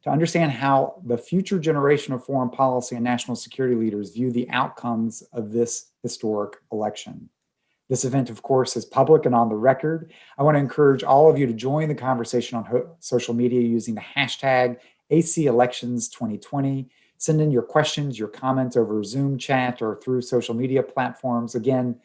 to understand how the future generation of foreign policy and national security leaders view the outcomes of this historic election. This event, of course, is public and on the record. I want to encourage all of you to join the conversation on social media using the hashtag ACElections2020. Send in your questions, your comments over Zoom chat or through social media platforms. Again,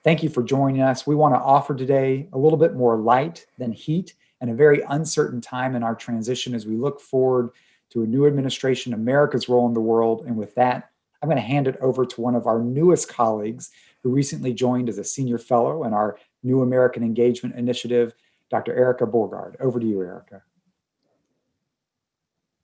thank you for joining us. We want to offer today a little bit more light than heat and a very uncertain time in our transition as we look forward to a new administration, America's role in the world. And with that, I'm going to hand it over to one of our newest colleagues who recently joined as a senior fellow in our New American Engagement Initiative, Dr. Erica Borgard. Over to you, Erica.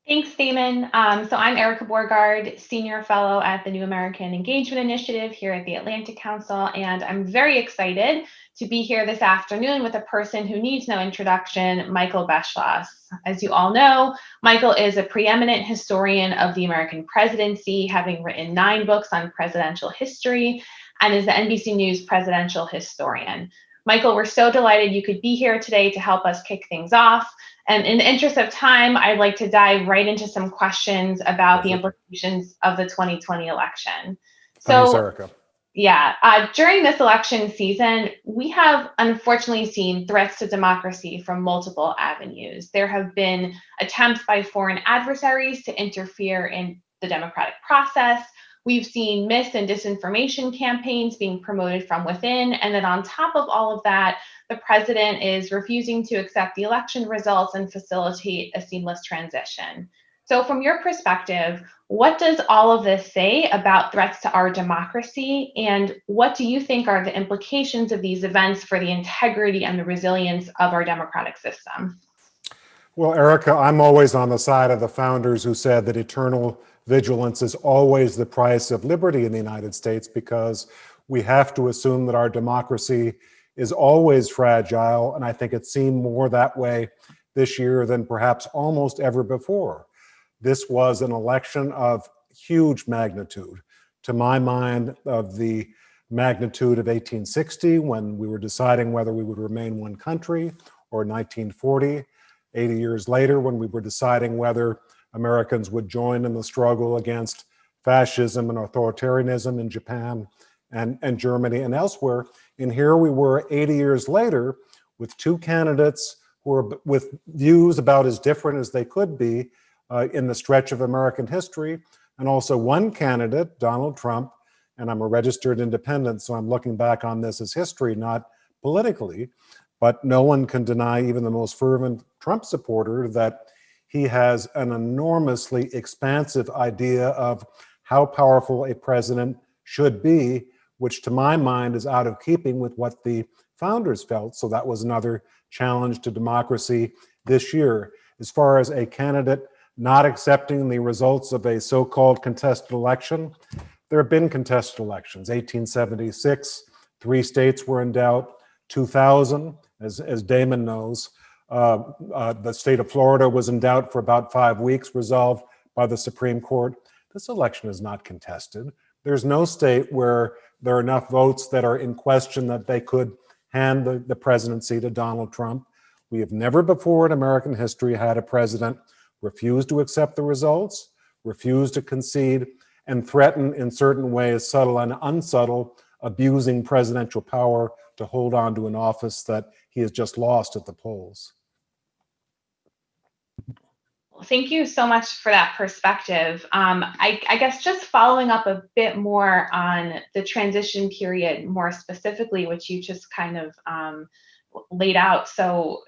Thanks, Damon. So I'm Erica Borgard, Senior Fellow at the New American Engagement Initiative here at the Atlantic Council, and I'm very excited to be here this afternoon with a person who needs no introduction, Michael Beschloss. As you all know, Michael is a preeminent historian of the American presidency, having written 9 books on presidential history, and is the NBC News presidential historian. Michael, we're so delighted you could be here today to help us kick things off. And in the interest of time, I'd like to dive right into some questions about the implications of the 2020 election. Thanks, Erica. Yeah, during this election season, we have unfortunately seen threats to democracy from multiple avenues. There have been attempts by foreign adversaries to interfere in the democratic process. We've seen mis and disinformation campaigns being promoted from within. And then on top of all of that, the president is refusing to accept the election results and facilitate a seamless transition. So from your perspective, what does all of this say about threats to our democracy? And what do you think are the implications of these events for the integrity and the resilience of our democratic system? Well, Erica, I'm always on the side of the founders who said that eternal vigilance is always the price of liberty in the United States, because we have to assume that our democracy is always fragile. And I think it seemed more that way this year than perhaps almost ever before. This was an election of huge magnitude, to my mind, of the magnitude of 1860, when we were deciding whether we would remain one country, or 1940, 80 years later, when we were deciding whether Americans would join in the struggle against fascism and authoritarianism in Japan and Germany and elsewhere. And here we were 80 years later with 2 candidates who were with views about as different as they could be in the stretch of American history, and also one candidate, Donald Trump, and I'm a registered independent, so I'm looking back on this as history, not politically, but no one can deny, even the most fervent Trump supporter, that he has an enormously expansive idea of how powerful a president should be, which to my mind is out of keeping with what the founders felt. So that was another challenge to democracy this year. As far as a candidate not accepting the results of a so-called contested election, there have been contested elections. 1876, 3 states were in doubt. 2000, as Damon knows, the state of Florida was in doubt for about 5 weeks, resolved by the Supreme Court. This election is not contested. There's no state where there are enough votes that are in question that they could hand the presidency to Donald Trump. We have never before in American history had a president refuse to accept the results, refuse to concede, and threaten in certain ways, subtle and unsubtle, abusing presidential power to hold on to an office that he has just lost at the polls. Thank you so much for that perspective. I guess just following up a bit more on the transition period, more specifically, which you just kind of laid out so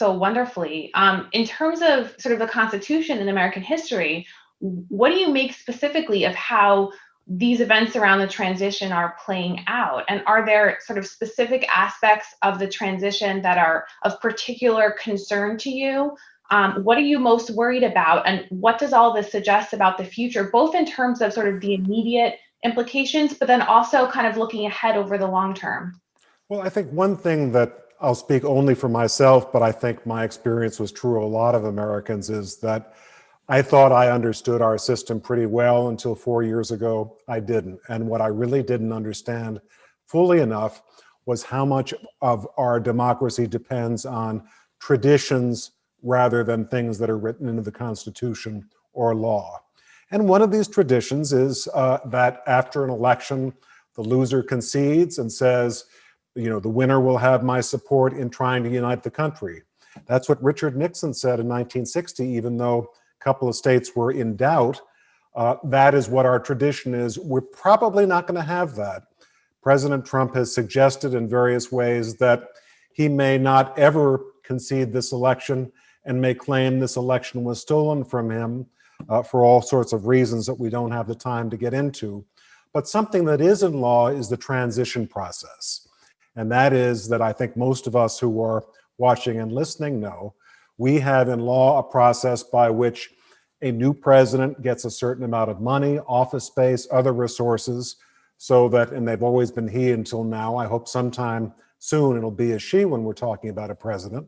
wonderfully. In terms of sort of the Constitution in American history, what do you make specifically of how these events around the transition are playing out? And are there sort of specific aspects of the transition that are of particular concern to you? What are you most worried about? And what does all this suggest about the future, both in terms of sort of the immediate implications, but then also kind of looking ahead over the long term? Well, I think one thing that I'll speak only for myself, but I think my experience was true of a lot of Americans, is that I thought I understood our system pretty well until 4 years ago. I didn't. And what I really didn't understand fully enough was how much of our democracy depends on traditions rather than things that are written into the Constitution or law. And one of these traditions is that after an election, the loser concedes and says, the winner will have my support in trying to unite the country. That's what Richard Nixon said in 1960, even though a couple of states were in doubt. That is what our tradition is. We're probably not going to have that. President Trump has suggested in various ways that he may not ever concede this election and may claim this election was stolen from him for all sorts of reasons that we don't have the time to get into. But something that is in law is the transition process. And that is that I think most of us who are watching and listening know, we have in law a process by which a new president gets a certain amount of money, office space, other resources, so that, and they've always been he until now, I hope sometime soon it'll be a she when we're talking about a president,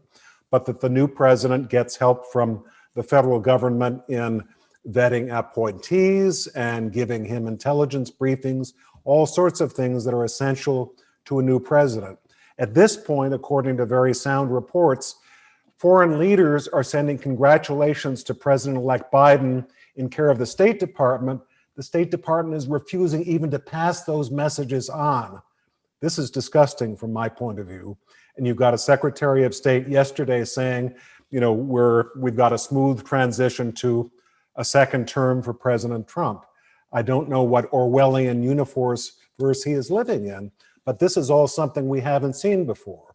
but that the new president gets help from the federal government in vetting appointees and giving him intelligence briefings, all sorts of things that are essential to a new president. At this point, according to very sound reports, foreign leaders are sending congratulations to President-elect Biden in care of the State Department. The State Department is refusing even to pass those messages on. This is disgusting from my point of view. And you've got a Secretary of State yesterday saying, we've got a smooth transition to a second term for President Trump. I don't know what Orwellian universe he is living in, but this is all something we haven't seen before.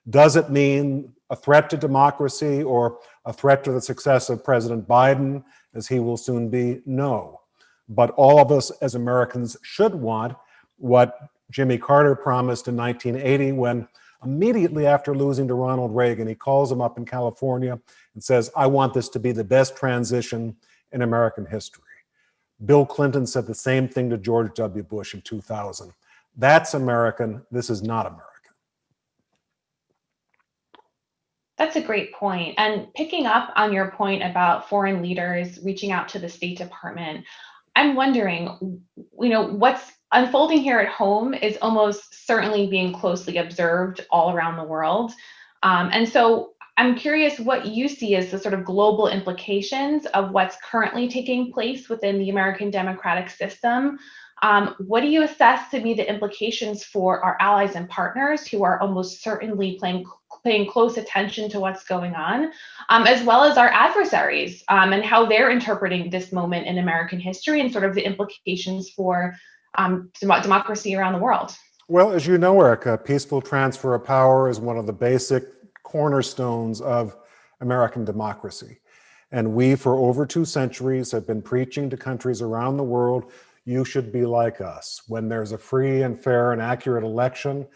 Does it mean a threat to democracy or a threat to the success of President Biden, as he will soon be? No. But all of us as Americans should want what Jimmy Carter promised in 1980 when immediately after losing to Ronald Reagan, he calls him up in California and says, I want this to be the best transition in American history. Bill Clinton said the same thing to George W. Bush in 2000. That's American. This is not American. That's a great point. And picking up on your point about foreign leaders reaching out to the State Department, I'm wondering, what's unfolding here at home is almost certainly being closely observed all around the world. And so I'm curious what you see as the sort of global implications of what's currently taking place within the American democratic system. What do you assess to be the implications for our allies and partners who are almost certainly paying close attention to what's going on, as well as our adversaries and how they're interpreting this moment in American history and sort of the implications for democracy around the world? Well, as you know, Erica, peaceful transfer of power is one of the basic cornerstones of American democracy. And we, for over 2 centuries, have been preaching to countries around the world, you should be like us. When there's a free and fair and accurate election,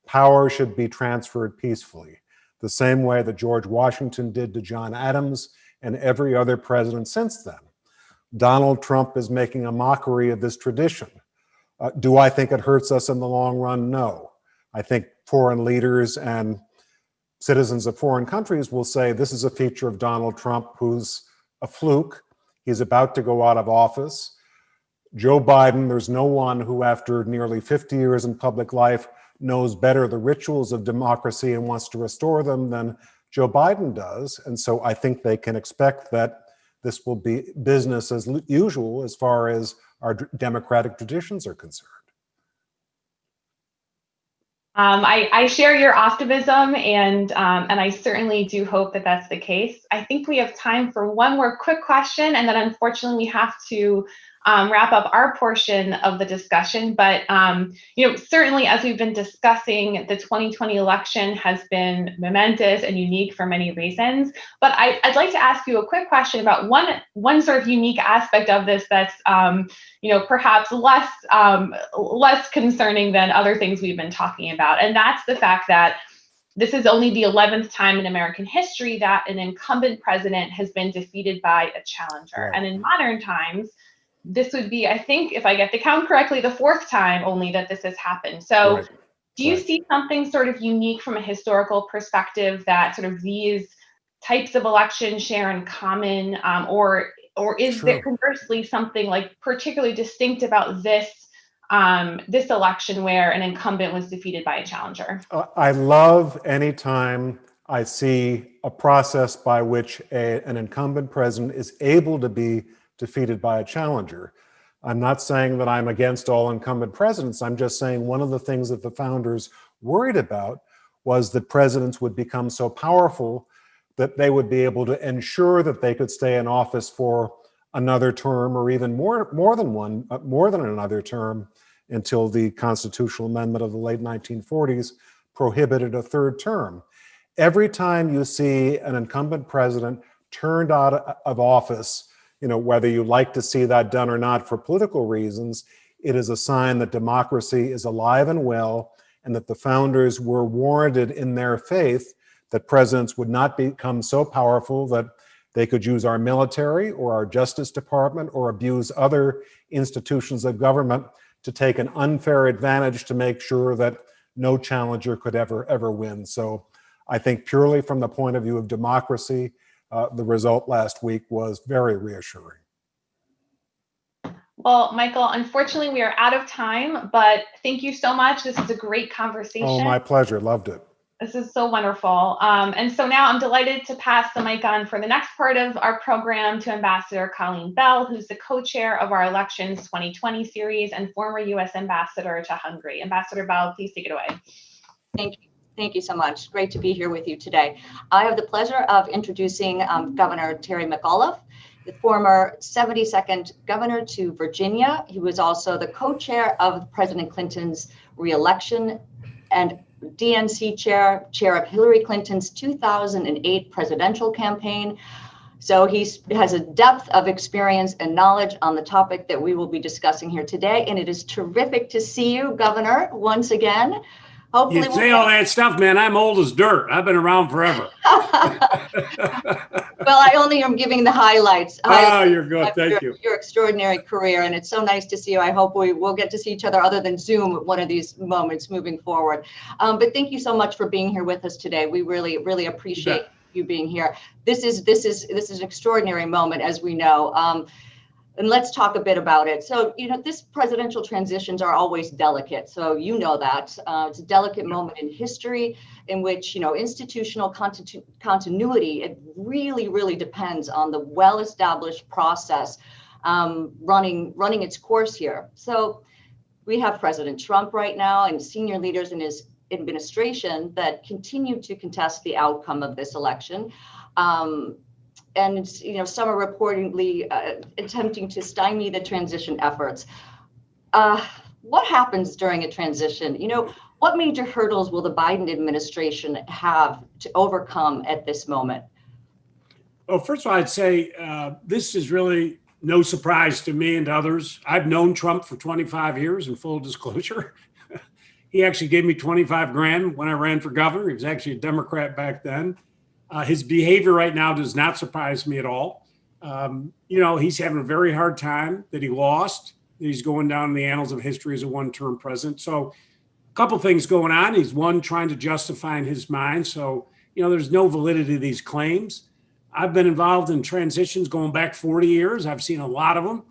power should be transferred peacefully, the same way that George Washington did to John Adams and every other president since then. Donald Trump is making a mockery of this tradition. Do I think it hurts us in the long run? No. I think foreign leaders and citizens of foreign countries will say this is a feature of Donald Trump who's a fluke. He's about to go out of office. Joe Biden, there's no one who after nearly 50 years in public life knows better the rituals of democracy and wants to restore them than Joe Biden does. And so I think they can expect that this will be business as usual as far as our democratic traditions are concerned. I share your optimism, and I certainly do hope that that's the case. I think we have time for one more quick question, and then unfortunately we have to wrap up our portion of the discussion. But certainly as we've been discussing, the 2020 election has been momentous and unique for many reasons. But I'd like to ask you a quick question about one sort of unique aspect of this that's perhaps less concerning than other things we've been talking about, and that's the fact that this is only the 11th time in American history that an incumbent president has been defeated by a challenger. Right. And in modern times, this would be, I think, if I get the count correctly, the 4th time only that this has happened. So right. Do you see something sort of unique from a historical perspective that sort of these types of elections share in common, or is there conversely something like particularly distinct about this election where an incumbent was defeated by a challenger? I love anytime I see a process by which an incumbent president is able to be defeated by a challenger. I'm not saying that I'm against all incumbent presidents. I'm just saying one of the things that the founders worried about was that presidents would become so powerful that they would be able to ensure that they could stay in office for another term, or even more than another term, until the constitutional amendment of the late 1940s prohibited a third term. Every time you see an incumbent president turned out of office, whether you like to see that done or not for political reasons, it is a sign that democracy is alive and well, and that the founders were warranted in their faith that presidents would not become so powerful that they could use our military or our Justice Department or abuse other institutions of government to take an unfair advantage to make sure that no challenger could ever win. So I think purely from the point of view of democracy, the result last week was very reassuring. Well, Michael, unfortunately, we are out of time, but thank you so much. This is a great conversation. Oh, my pleasure. Loved it. This is so wonderful. And so now I'm delighted to pass the mic on for the next part of our program to Ambassador Colleen Bell, who's the co-chair of our Elections 2020 series and former U.S. Ambassador to Hungary. Ambassador Bell, please take it away. Thank you. Thank you so much. Great to be here with you today. I have the pleasure of introducing Governor Terry McAuliffe, the former 72nd governor to Virginia. He was also the co-chair of President Clinton's re-election and DNC chair of Hillary Clinton's 2008 presidential campaign. So he has a depth of experience and knowledge on the topic that we will be discussing here today. And it is terrific to see you, Governor, once again. Hopefully you say all that stuff, man. I'm old as dirt. I've been around forever. Well, I only am giving the highlights. Oh, you're good. Thank you. Your extraordinary career, and it's so nice to see you. I hope we will get to see each other other than Zoom at one of these moments moving forward. But thank you so much for being here with us today. We really appreciate you being here. This is an extraordinary moment, as we know. And let's talk a bit about it. So, this presidential transitions are always delicate. So, that it's a delicate moment in history in which, institutional continuity, it really depends on the well-established process running its course here. So we have President Trump right now and senior leaders in his administration that continue to contest the outcome of this election. And some are reportedly attempting to stymie the transition efforts. What happens during a transition? What major hurdles will the Biden administration have to overcome at this moment? Well, first of all, I'd say this is really no surprise to me and to others. I've known Trump for 25 years, in full disclosure. He actually gave me 25 grand when I ran for governor. He was actually a Democrat back then. His behavior right now does not surprise me at all. He's having a very hard time that he lost. He's going down in the annals of history as a one-term president. So a couple things going on. He's trying to justify in his mind. So, there's no validity to these claims. I've been involved in transitions going back 40 years. I've seen a lot of them.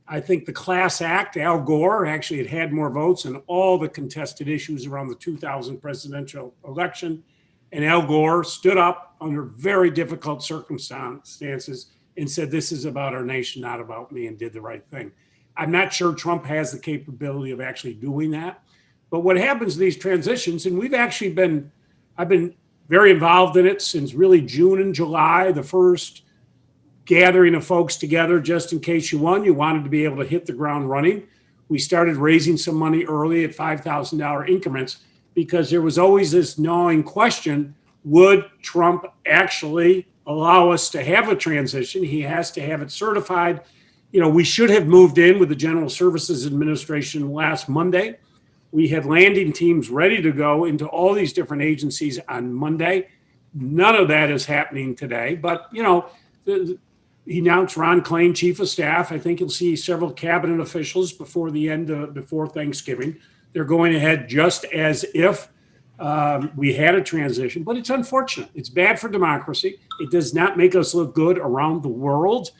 I think the Class Act, Al Gore actually had more votes than all the contested issues around the 2000 presidential election. And Al Gore stood up under very difficult circumstances and said, this is about our nation, not about me, and did the right thing. I'm not sure Trump has the capability of actually doing that. But what happens to these transitions, and I've been very involved in it since really June and July, the first gathering of folks together, just in case you wanted to be able to hit the ground running. We started raising some money early at $5,000 increments because there was always this gnawing question, would Trump actually allow us to have a transition? He has to have it certified. We should have moved in with the General Services Administration last Monday. We had landing teams ready to go into all these different agencies on Monday. None of that is happening today. But, he announced Ron Klain, Chief of Staff. I think you'll see several cabinet officials before Thanksgiving. They're going ahead just as if we had a transition. But it's unfortunate. It's bad for democracy. It does not make us look good around the world.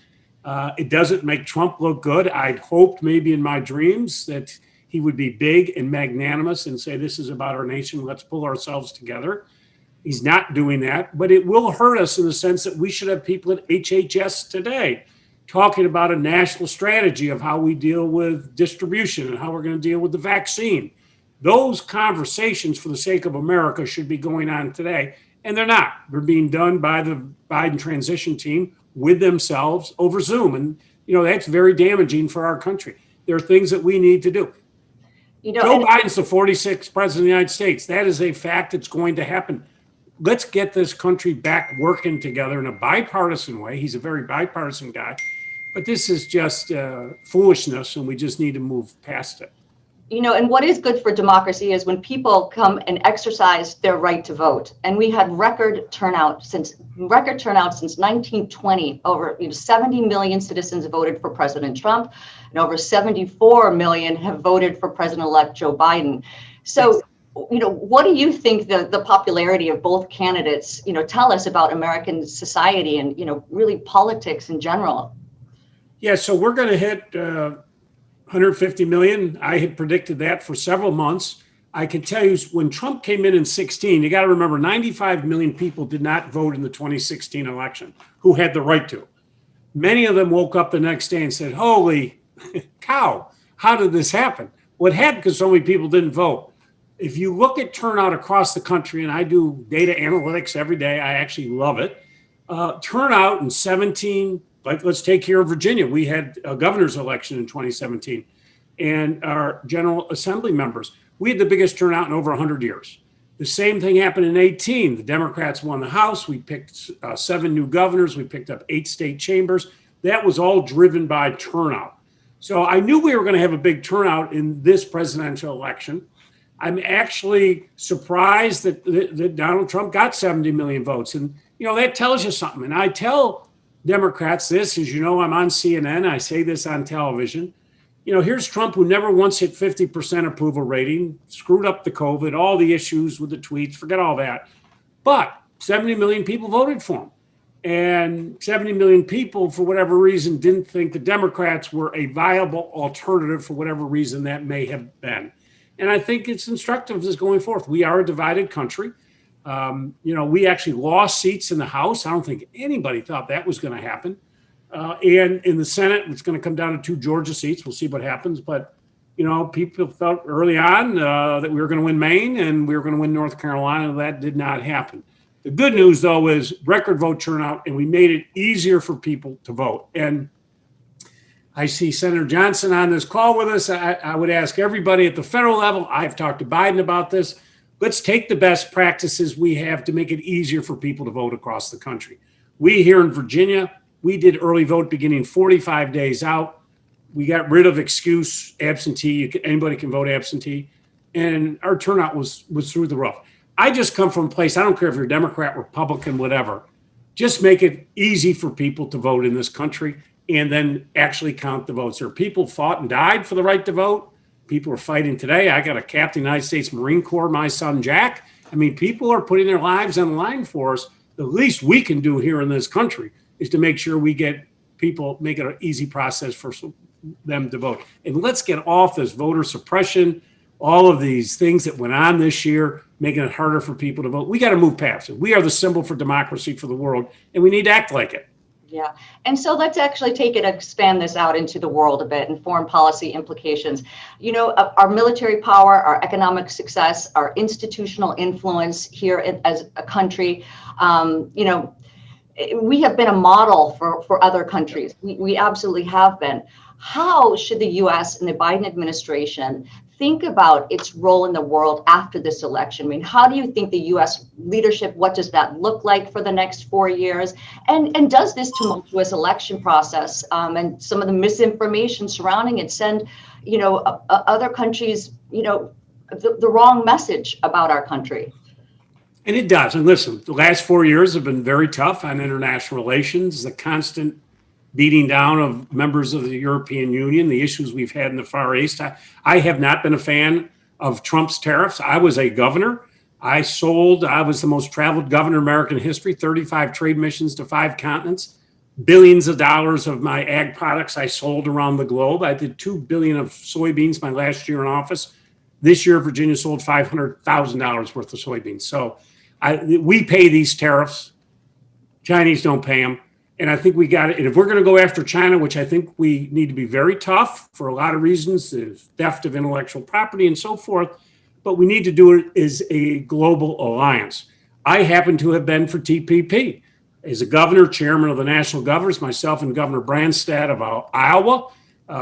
It doesn't make Trump look good. I'd hoped maybe in my dreams that he would be big and magnanimous and say, this is about our nation. Let's pull ourselves together. He's not doing that, but it will hurt us in the sense that we should have people at HHS today talking about a national strategy of how we deal with distribution and how we're going to deal with the vaccine. Those conversations for the sake of America should be going on today, and they're not. They're being done by the Biden transition team with themselves over Zoom. And, that's very damaging for our country. There are things that we need to do. Joe Biden's the 46th president of the United States. That is a fact. It's going to happen. Let's get this country back working together in a bipartisan way. He's a very bipartisan guy. But this is just foolishness, and we just need to move past it. And what is good for democracy is when people come and exercise their right to vote. And we had record turnout since 1920. Over 70 million citizens voted for President Trump, and over 74 million have voted for President-elect Joe Biden. So, what do you think the popularity of both candidates, tell us about American society and, really politics in general? Yeah, so we're going to hit 150 million. I had predicted that for several months. I can tell you when Trump came in 2016, you got to remember 95 million people did not vote in the 2016 election who had the right to. Many of them woke up the next day and said, holy cow, how did this happen? What happened because so many people didn't vote. If you look at turnout across the country, and I do data analytics every day, I actually love it. Turnout in 17, let's take here in Virginia. We had a governor's election in 2017, and our General Assembly members, we had the biggest turnout in over 100 years. The same thing happened in 18. The Democrats won the House. We picked 7 new governors. We picked up 8 state chambers. That was all driven by turnout. So I knew we were going to have a big turnout in this presidential election. I'm actually surprised that Donald Trump got 70 million votes. And, that tells you something. And I tell Democrats this, as you know, I'm on CNN. I say this on television. Here's Trump, who never once hit 50% approval rating, screwed up the COVID, all the issues with the tweets, forget all that. But 70 million people voted for him. And 70 million people, for whatever reason, didn't think the Democrats were a viable alternative for whatever reason that may have been. And I think it's instructive as going forth. We are a divided country. We actually lost seats in the House. I don't think anybody thought that was going to happen. And in the Senate, it's going to come down to 2 Georgia seats. We'll see what happens. But, people felt early on that we were going to win Maine and we were going to win North Carolina. That did not happen. The good news, though, is record vote turnout, and we made it easier for people to vote. And I see Senator Johnson on this call with us. I would ask everybody at the federal level, I've talked to Biden about this, let's take the best practices we have to make it easier for people to vote across the country. We here in Virginia, we did early vote beginning 45 days out. We got rid of excuse absentee. Anybody can vote absentee. And our turnout was through the roof. I just come from a place, I don't care if you're Democrat, Republican, whatever. Just make it easy for people to vote in this country and then actually count the votes. There are people fought and died for the right to vote. People are fighting today. I got a captain of the United States Marine Corps, my son, Jack. People are putting their lives on the line for us. The least we can do here in this country is to make sure we get people, make it an easy process for them to vote. And let's get off this voter suppression, all of these things that went on this year, making it harder for people to vote. We got to move past it. We are the symbol for democracy for the world, and we need to act like it. Yeah. And so let's actually expand this out into the world a bit and foreign policy implications. Our military power, our economic success, our institutional influence here as a country, we have been a model for other countries. We absolutely have been. How should the U.S. and the Biden administration think about its role in the world after this election? How do you think the U.S. leadership, what does that look like for the next 4 years? And does this tumultuous election process and some of the misinformation surrounding it send, other countries, the wrong message about our country? And it does. And listen, the last 4 years have been very tough on international relations, the constant beating down of members of the European Union, the issues we've had in the Far East. I have not been a fan of Trump's tariffs. I was a governor. I was the most traveled governor in American history, 35 trade missions to 5 continents, billions of dollars of my ag products I sold around the globe. I did $2 billion of soybeans my last year in office. This year, Virginia sold $500,000 worth of soybeans. So We pay these tariffs. Chinese don't pay them. And I think we got it. And if we're going to go after China, which I think we need to be very tough for a lot of reasons, the theft of intellectual property and so forth, but we need to do it as a global alliance. I happen to have been for TPP. As a governor, chairman of the national governors, myself and Governor Branstad of Iowa,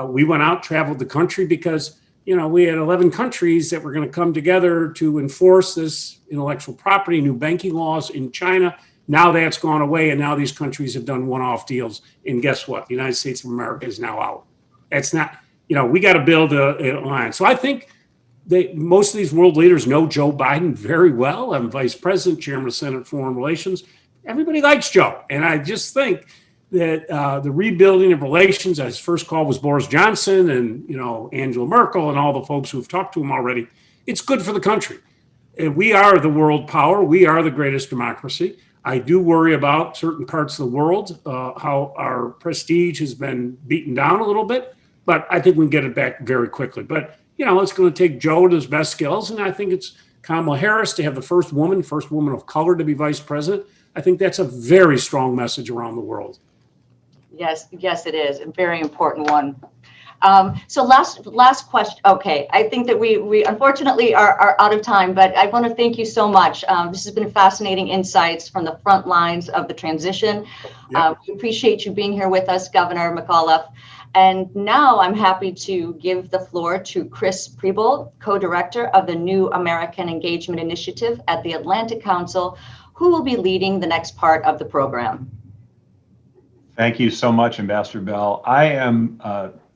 we went out, traveled the country because, we had 11 countries that were going to come together to enforce this intellectual property, new banking laws in China. Now that's gone away, and now these countries have done one-off deals. And guess what? The United States of America is now out. That's not, we got to build an alliance. So I think most of these world leaders know Joe Biden very well. I'm vice president, chairman of Senate Foreign Relations. Everybody likes Joe. And I just think that the rebuilding of relations, his first call was Boris Johnson and, Angela Merkel and all the folks who have talked to him already. It's good for the country. And we are the world power. We are the greatest democracy. I do worry about certain parts of the world, how our prestige has been beaten down a little bit, but I think we can get it back very quickly. But, it's going to take Joe to his best skills. And I think it's Kamala Harris to have the first woman of color to be vice president. I think that's a very strong message around the world. Yes, it is a very important one. So last question. Okay, I think that we unfortunately are out of time, but I want to thank you so much. This has been fascinating insights from the front lines of the transition. Yep. We appreciate you being here with us, Governor McAuliffe. And now I'm happy to give the floor to Chris Preble, co-director of the New American Engagement Initiative at the Atlantic Council, who will be leading the next part of the program. Thank you so much, Ambassador Bell. I am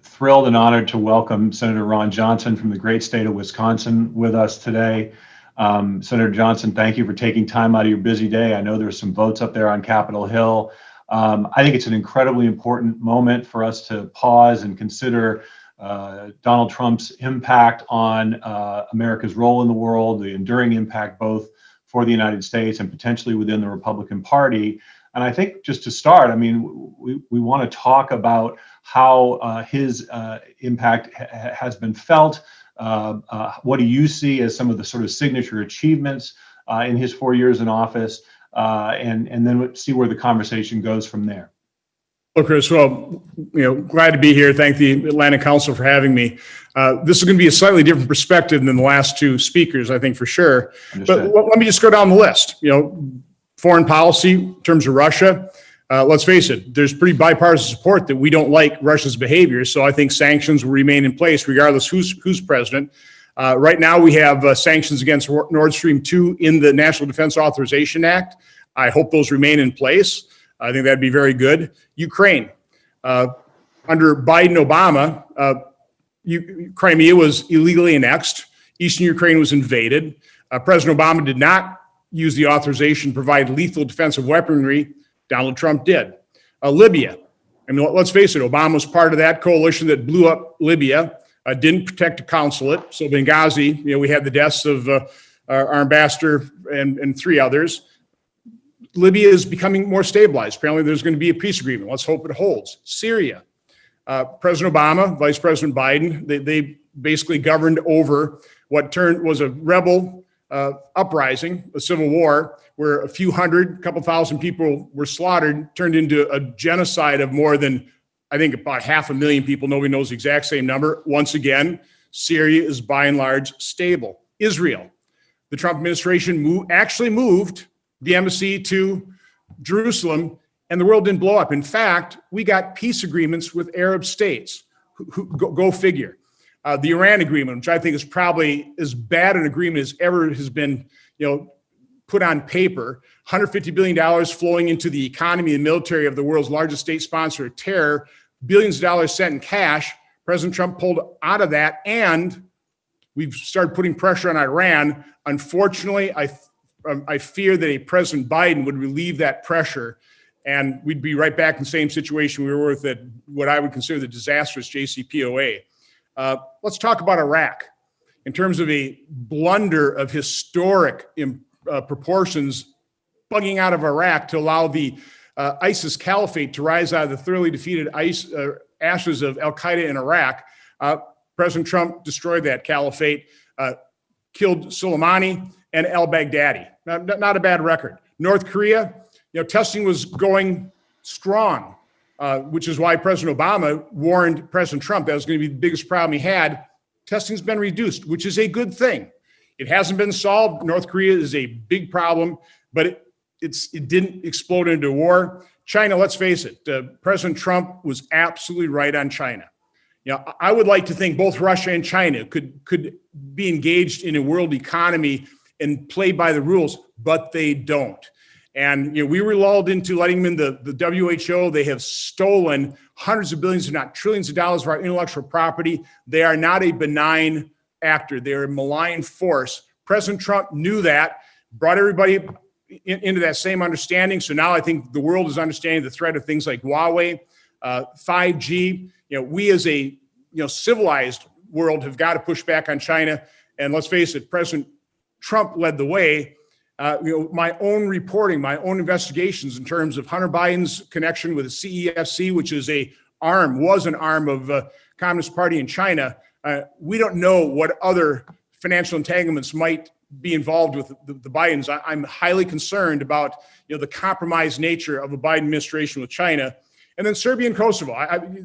thrilled and honored to welcome Senator Ron Johnson from the great state of Wisconsin with us today. Senator Johnson, thank you for taking time out of your busy day. I know there's some votes up there on Capitol Hill. I think it's an incredibly important moment for us to pause and consider Donald Trump's impact on America's role in the world, the enduring impact both for the United States and potentially within the Republican Party. And I think just to start, we want to talk about how his impact has been felt. What do you see as some of the sort of signature achievements in his 4 years in office? And then see where the conversation goes from there. Well, Chris, glad to be here. Thank the Atlantic Council for having me. This is going to be a slightly different perspective than the last two speakers, I think, for sure. Understood. But let me just go down the list. Foreign policy in terms of Russia. Let's face it, there's pretty bipartisan support that we don't like Russia's behavior. So I think sanctions will remain in place regardless who's president. Right now, we have sanctions against Nord Stream 2 in the National Defense Authorization Act. I hope those remain in place. I think that'd be very good. Ukraine. Under Biden-Obama, Crimea was illegally annexed. Eastern Ukraine was invaded. President Obama did not use the authorization to provide lethal defensive weaponry. Donald Trump did. Libya. Let's face it, Obama was part of that coalition that blew up Libya. Didn't protect the consulate. So Benghazi, we had the deaths of our ambassador and three others. Libya is becoming more stabilized. Apparently there's going to be a peace agreement. Let's hope it holds. Syria. President Obama, Vice President Biden, they basically governed over what was a rebel uprising, a civil war, where a couple thousand people were slaughtered, turned into a genocide of more than, I think, about 500,000 people. Nobody knows the exact same number. Once again, Syria is by and large stable. Israel. The Trump administration actually moved the embassy to Jerusalem, and the world didn't blow up. In fact, we got peace agreements with Arab states. Go figure. The Iran agreement, which I think is probably as bad an agreement as ever has been, put on paper. $150 billion flowing into the economy and military of the world's largest state sponsor of terror, billions of dollars sent in cash. President Trump pulled out of that, and we've started putting pressure on Iran. Unfortunately, I fear that a President Biden would relieve that pressure, and we'd be right back in the same situation we were with at what I would consider the disastrous JCPOA. Let's talk about Iraq. In terms of a blunder of historic proportions, bugging out of Iraq to allow the ISIS caliphate to rise out of the thoroughly defeated ashes of al-Qaeda in Iraq. President Trump destroyed that caliphate, killed Soleimani, and al-Baghdadi. Not a bad record. North Korea, testing was going strong, which is why President Obama warned President Trump that was going to be the biggest problem he had. Testing's been reduced, which is a good thing. It hasn't been solved. North Korea is a big problem, but it didn't explode into war. China, let's face it, President Trump was absolutely right on China. I would like to think both Russia and China could be engaged in a world economy and play by the rules, but they don't. And we were lulled into letting them in the WHO. They have stolen hundreds of billions, if not trillions of dollars of our intellectual property. They are not a benign actor. They're a malign force. President Trump knew that, brought everybody into that same understanding. So now I think the world is understanding the threat of things like Huawei, 5G. We as a civilized world have got to push back on China. And let's face it, President Trump led the way. My own reporting, my own investigations in terms of Hunter Biden's connection with the CEFC, which is was an arm of the Communist Party in China. We don't know what other financial entanglements might be involved with the Bidens. I'm highly concerned about the compromised nature of a Biden administration with China. And then Serbia and Kosovo.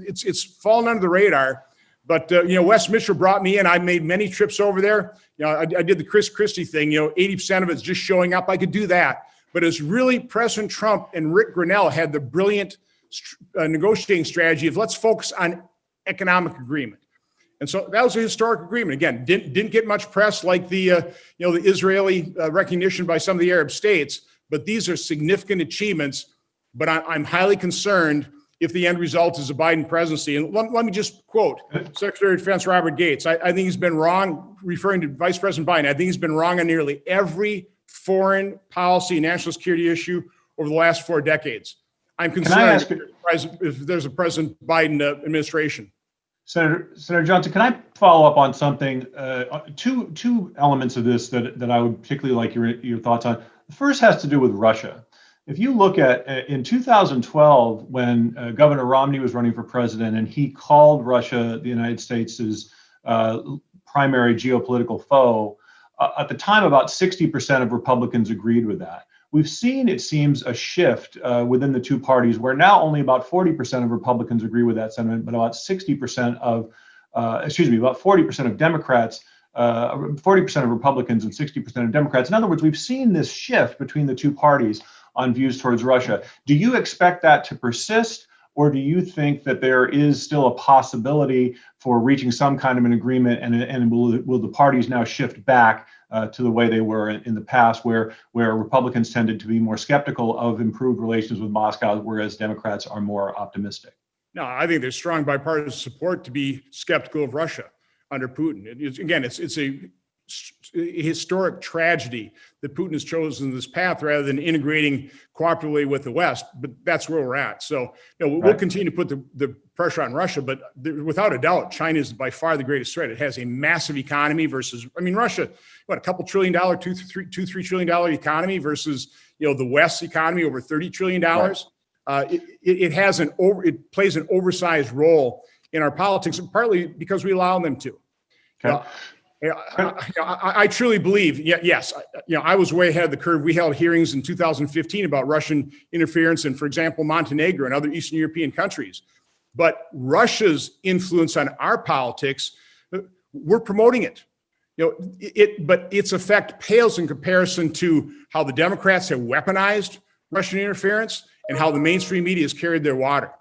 It's fallen under the radar. But, Wes Mitchell brought me in. I made many trips over there. I did the Chris Christie thing. 80% of it's just showing up. I could do that. But it's really President Trump and Rick Grinnell had the brilliant negotiating strategy of let's focus on economic agreement. And so that was a historic agreement. Again, didn't get much press like the Israeli recognition by some of the Arab states. But these are significant achievements. But I'm highly concerned if the end result is a Biden presidency. And let me just quote Secretary of Defense Robert Gates. I think he's been wrong, referring to Vice President Biden. I think he's been wrong on nearly every foreign policy, national security issue over the last 4 decades. I'm concerned if there's a President Biden administration. Senator Johnson, can I follow up on something? Two elements of this that I would particularly like your thoughts on. The first has to do with Russia. If you look at in 2012, when Governor Romney was running for president and he called Russia the United States' primary geopolitical foe, at the time about 60% of Republicans agreed with that. We've seen, it seems, a shift within the two parties where now only about 40% of Republicans agree with that sentiment, but about 60% of, about 40% of Democrats, 40% of Republicans and 60% of Democrats. In other words, we've seen this shift between the two parties on views towards Russia. Do you expect that to persist, or do you think that there is still a possibility for reaching some kind of an agreement, and will the parties now shift back to the way they were in the past, where Republicans tended to be more skeptical of improved relations with Moscow, whereas Democrats are more optimistic? No, I think there's strong bipartisan support to be skeptical of Russia under Putin. It's a historic tragedy that Putin has chosen this path rather than integrating cooperatively with the West, but that's where we're at. So we'll continue to put the pressure on Russia, but without a doubt, China is by far the greatest threat. It has a massive economy versus, Russia, a couple $2 trillion, $3 trillion economy versus, the West's economy over $30 trillion. Right. It plays an oversized role in our politics, partly because we allow them to. Okay. I truly believe, yes, I was way ahead of the curve. We held hearings in 2015 about Russian interference in, for example, Montenegro and other Eastern European countries. But Russia's influence on our politics, we're promoting it. But its effect pales in comparison to how the Democrats have weaponized Russian interference and how the mainstream media has carried their water.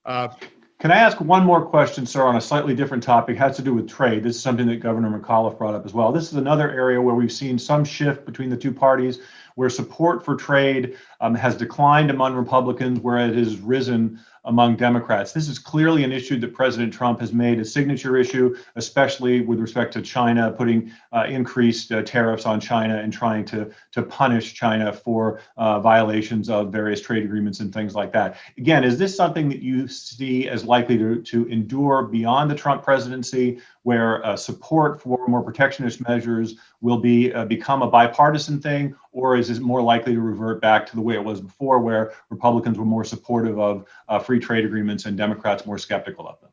Can I ask one more question, sir, on a slightly different topic? It has to do with trade. This is something that Governor McAuliffe brought up as well. This is another area where we've seen some shift between the two parties, where support for trade has declined among Republicans, where it has risen among Democrats. This is clearly an issue that President Trump has made a signature issue, especially with respect to China, putting increased tariffs on China and trying to punish China for violations of various trade agreements and things like that. Again, is this something that you see as likely to endure beyond the Trump presidency, where support for more protectionist measures will become a bipartisan thing, or is it more likely to revert back to the way it was before, where Republicans were more supportive of free trade agreements and Democrats more skeptical of them?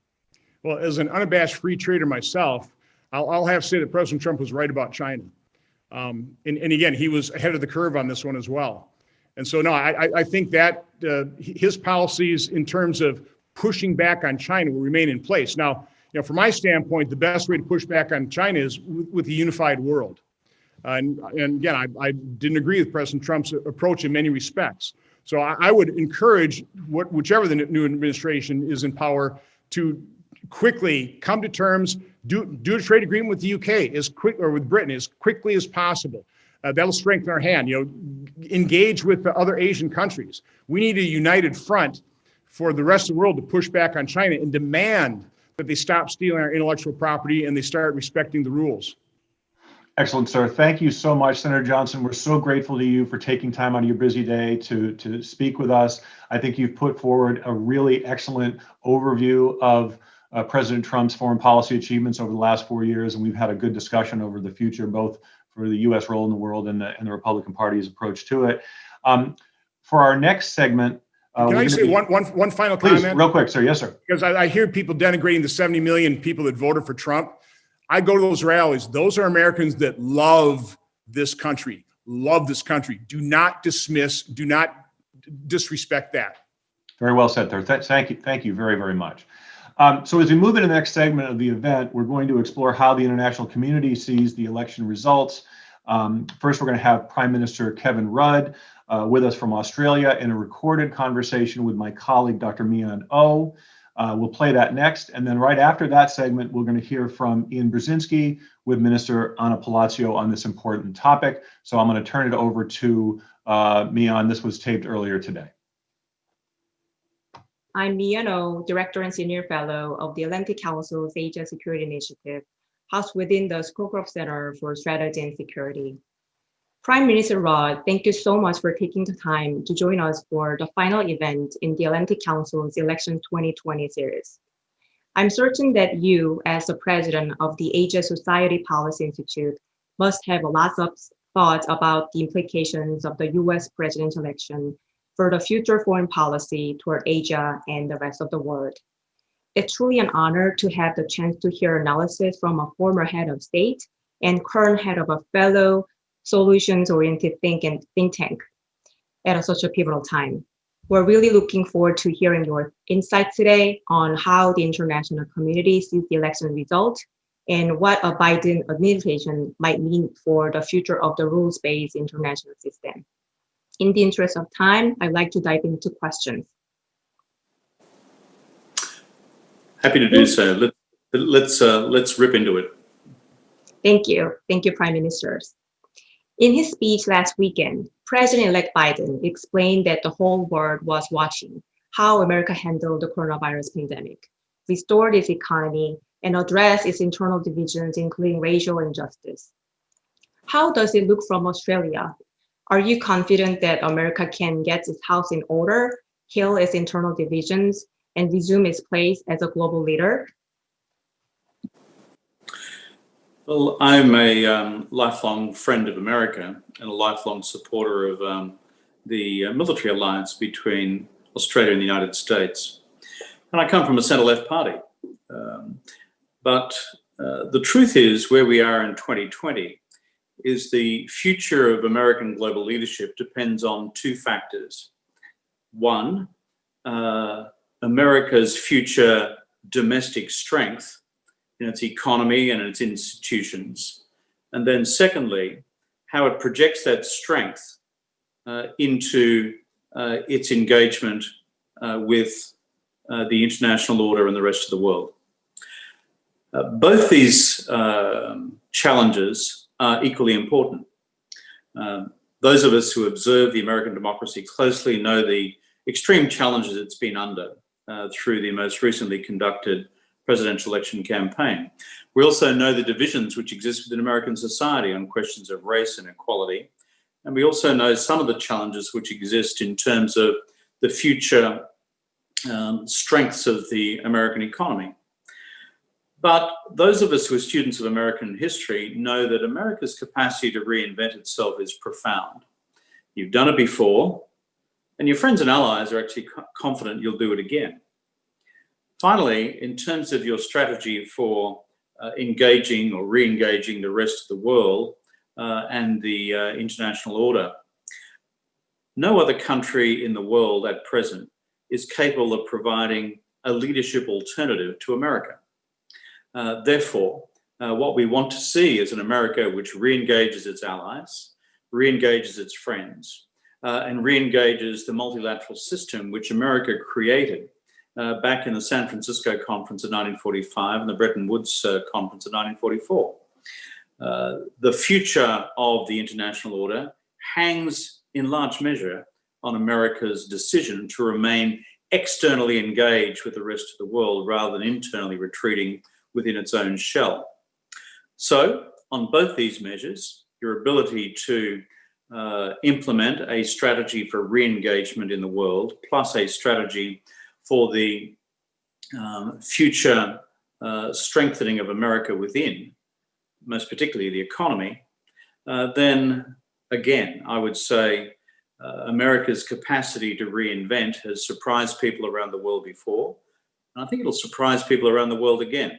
Well, as an unabashed free trader myself, I'll have to say that President Trump was right about China. And again, he was ahead of the curve on this one as well. And so, no, I think that his policies in terms of pushing back on China will remain in place. Now, from my standpoint, the best way to push back on China is with a unified world. And again, I didn't agree with President Trump's approach in many respects. So I would encourage whichever the new administration is in power to quickly come to terms, do a trade agreement with the UK or with Britain as quickly as possible. That'll strengthen our hand. Engage with the other Asian countries. We need a united front for the rest of the world to push back on China and demand that they stop stealing our intellectual property and they start respecting the rules. Excellent, sir. Thank you so much, Senator Johnson. We're so grateful to you for taking time out of your busy day to speak with us. I think you've put forward a really excellent overview of President Trump's foreign policy achievements over the last 4 years, and we've had a good discussion over the future, both for the U.S. role in the world and the Republican Party's approach to it. For our next segment, can I say one final please, comment? Real quick, sir. Yes, sir. Because I hear people denigrating the 70 million people that voted for Trump. I go to those rallies. Those are Americans that love this country. Do not dismiss, do not disrespect that. Very well said, sir. Thank you very, very much. So as we move into the next segment of the event, we're going to explore how the international community sees the election results. First, we're going to have Prime Minister Kevin Rudd with us from Australia in a recorded conversation with my colleague, Dr. Mian Oh. We'll play that next. And then right after that segment, we're going to hear from Ian Brzezinski with Minister Ana Palacio on this important topic. So I'm going to turn it over to Mian. This was taped earlier today. I'm Mian Oh, Director and Senior Fellow of the Atlantic Council's Asia Security Initiative, housed within the Scowcroft Center for Strategy and Security. Prime Minister Rudd, thank you so much for taking the time to join us for the final event in the Atlantic Council's Election 2020 series. I'm certain that you, as the president of the Asia Society Policy Institute, must have lots of thoughts about the implications of the U.S. presidential election for the future foreign policy toward Asia and the rest of the world. It's truly an honor to have the chance to hear analysis from a former head of state and current head of a fellow solutions-oriented think tank at such a pivotal time. We're really looking forward to hearing your insights today on how the international community sees the election result and what a Biden administration might mean for the future of the rules-based international system. In the interest of time, I'd like to dive into questions. Happy to do so. Let's rip into it. Thank you, Prime Ministers. In his speech last weekend, President-elect Biden explained that the whole world was watching how America handled the coronavirus pandemic, restored its economy, and addressed its internal divisions, including racial injustice. How does it look from Australia? Are you confident that America can get its house in order, heal its internal divisions, and resume its place as a global leader? Well, I'm a lifelong friend of America and a lifelong supporter of the military alliance between Australia and the United States. And I come from a centre-left party. But the truth is, where we are in 2020 is the future of American global leadership depends on two factors. One, America's future domestic strength in its economy and its institutions. And then secondly, how it projects that strength into its engagement with the international order and the rest of the world. Both these challenges are equally important. Those of us who observe the American democracy closely know the extreme challenges it's been under through the most recently conducted presidential election campaign. We also know the divisions which exist within American society on questions of race and equality. And we also know some of the challenges which exist in terms of the future strengths of the American economy. But those of us who are students of American history know that America's capacity to reinvent itself is profound. You've done it before, and your friends and allies are actually confident you'll do it again. Finally, in terms of your strategy for engaging or re-engaging the rest of the world, and the international order. No other country in the world at present is capable of providing a leadership alternative to America. Therefore, what we want to see is an America which re-engages its allies, re-engages its friends, and re-engages the multilateral system which America created back in the San Francisco Conference of 1945 and the Bretton Woods Conference of 1944. The future of the international order hangs in large measure on America's decision to remain externally engaged with the rest of the world rather than internally retreating within its own shell. So, on both these measures, your ability to implement a strategy for re-engagement in the world, plus a strategy for the future strengthening of America within, most particularly the economy, then again, I would say America's capacity to reinvent has surprised people around the world before, and I think it'll surprise people around the world again.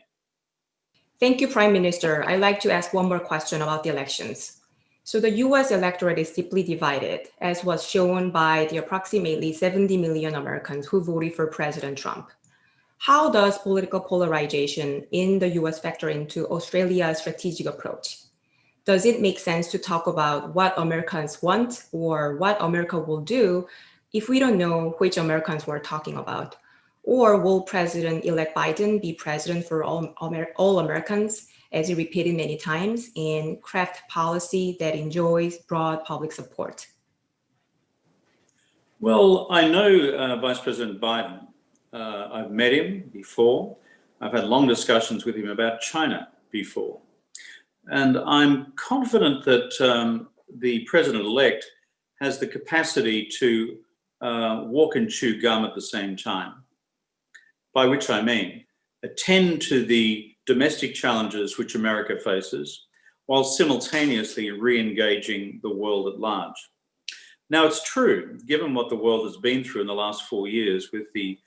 Thank you, Prime Minister. I'd like to ask one more question about the elections. So the US electorate is deeply divided, as was shown by the approximately 70 million Americans who voted for President Trump. How does political polarization in the US factor into Australia's strategic approach? Does it make sense to talk about what Americans want or what America will do if we don't know which Americans we're talking about? Or will President-elect Biden be president for all Americans, as he repeated many times, and craft policy that enjoys broad public support? Well, I know Vice President Biden. I've met him before. I've had long discussions with him about China before. And I'm confident that the president-elect has the capacity to walk and chew gum at the same time. By which I mean, attend to the domestic challenges which America faces, while simultaneously re-engaging the world at large. Now, it's true, given what the world has been through in the last 4 years with the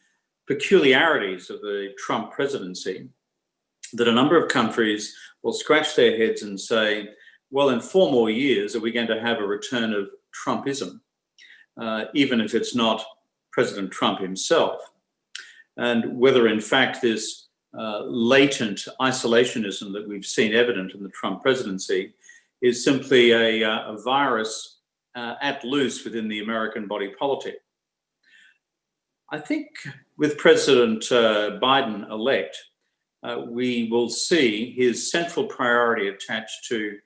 peculiarities of the Trump presidency, that a number of countries will scratch their heads and say, well, in 4 more years, are we going to have a return of Trumpism, even if it's not President Trump himself? And whether, in fact, this latent isolationism that we've seen evident in the Trump presidency is simply a virus at loose within the American body politic. I think with President Biden-elect, we will see his central priority attached to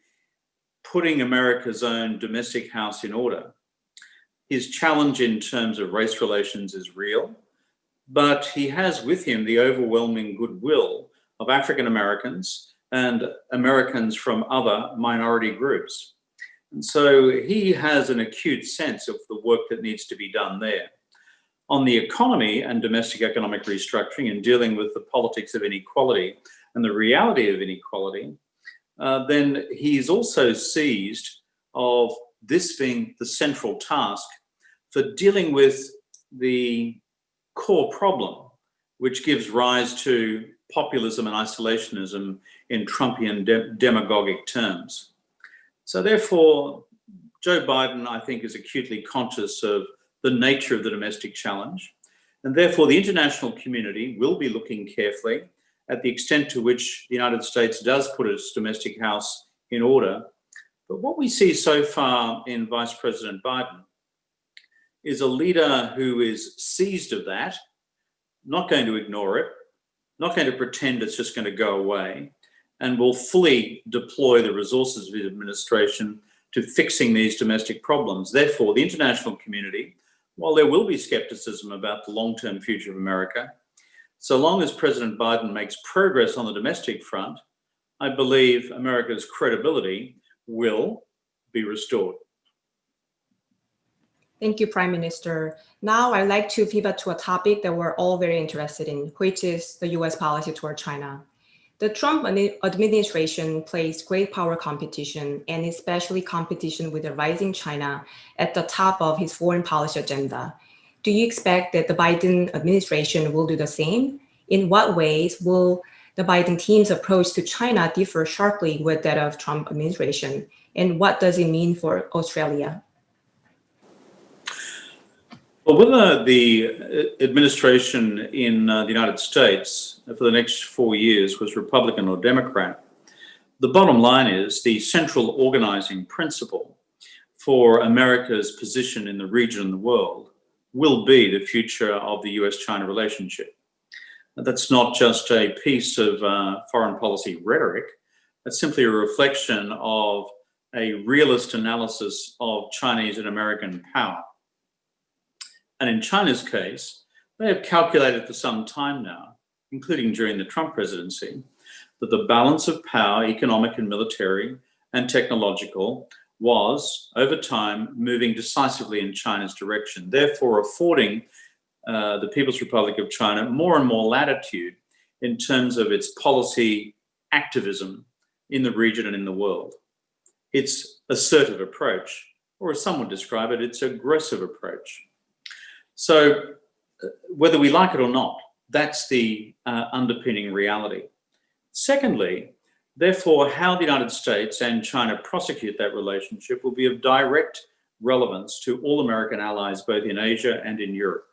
putting America's own domestic house in order. His challenge in terms of race relations is real, but he has with him the overwhelming goodwill of African Americans and Americans from other minority groups. And so he has an acute sense of the work that needs to be done there. On the economy and domestic economic restructuring and dealing with the politics of inequality and the reality of inequality, then he's also seized of this being the central task for dealing with the core problem, which gives rise to populism and isolationism in Trumpian demagogic terms. So therefore, Joe Biden, I think, is acutely conscious of the nature of the domestic challenge. And therefore, the international community will be looking carefully at the extent to which the United States does put its domestic house in order. But what we see so far in Vice President Biden is a leader who is seized of that, not going to ignore it, not going to pretend it's just going to go away, and will fully deploy the resources of his administration to fixing these domestic problems. Therefore, the international community, while there will be skepticism about the long-term future of America, so long as President Biden makes progress on the domestic front, I believe America's credibility will be restored. Thank you, Prime Minister. Now I'd like to pivot to a topic that we're all very interested in, which is the US policy toward China. The Trump administration placed great power competition, and especially competition with a rising China, at the top of his foreign policy agenda. Do you expect that the Biden administration will do the same? In what ways will the Biden team's approach to China differ sharply with that of Trump administration? And what does it mean for Australia? Well, whether the administration in the United States for the next 4 years was Republican or Democrat, the bottom line is the central organizing principle for America's position in the region and the world will be the future of the U.S. China relationship. That's not just a piece of foreign policy rhetoric, that's simply a reflection of a realist analysis of Chinese and American power. And in China's case, they have calculated for some time now, including during the Trump presidency, that the balance of power, economic and military and technological, was, over time, moving decisively in China's direction, therefore affording the People's Republic of China more and more latitude in terms of its policy activism in the region and in the world. Its assertive approach, or as some would describe it, its aggressive approach. So whether we like it or not, that's the underpinning reality. Secondly, therefore, how the United States and China prosecute that relationship will be of direct relevance to all American allies, both in Asia and in Europe.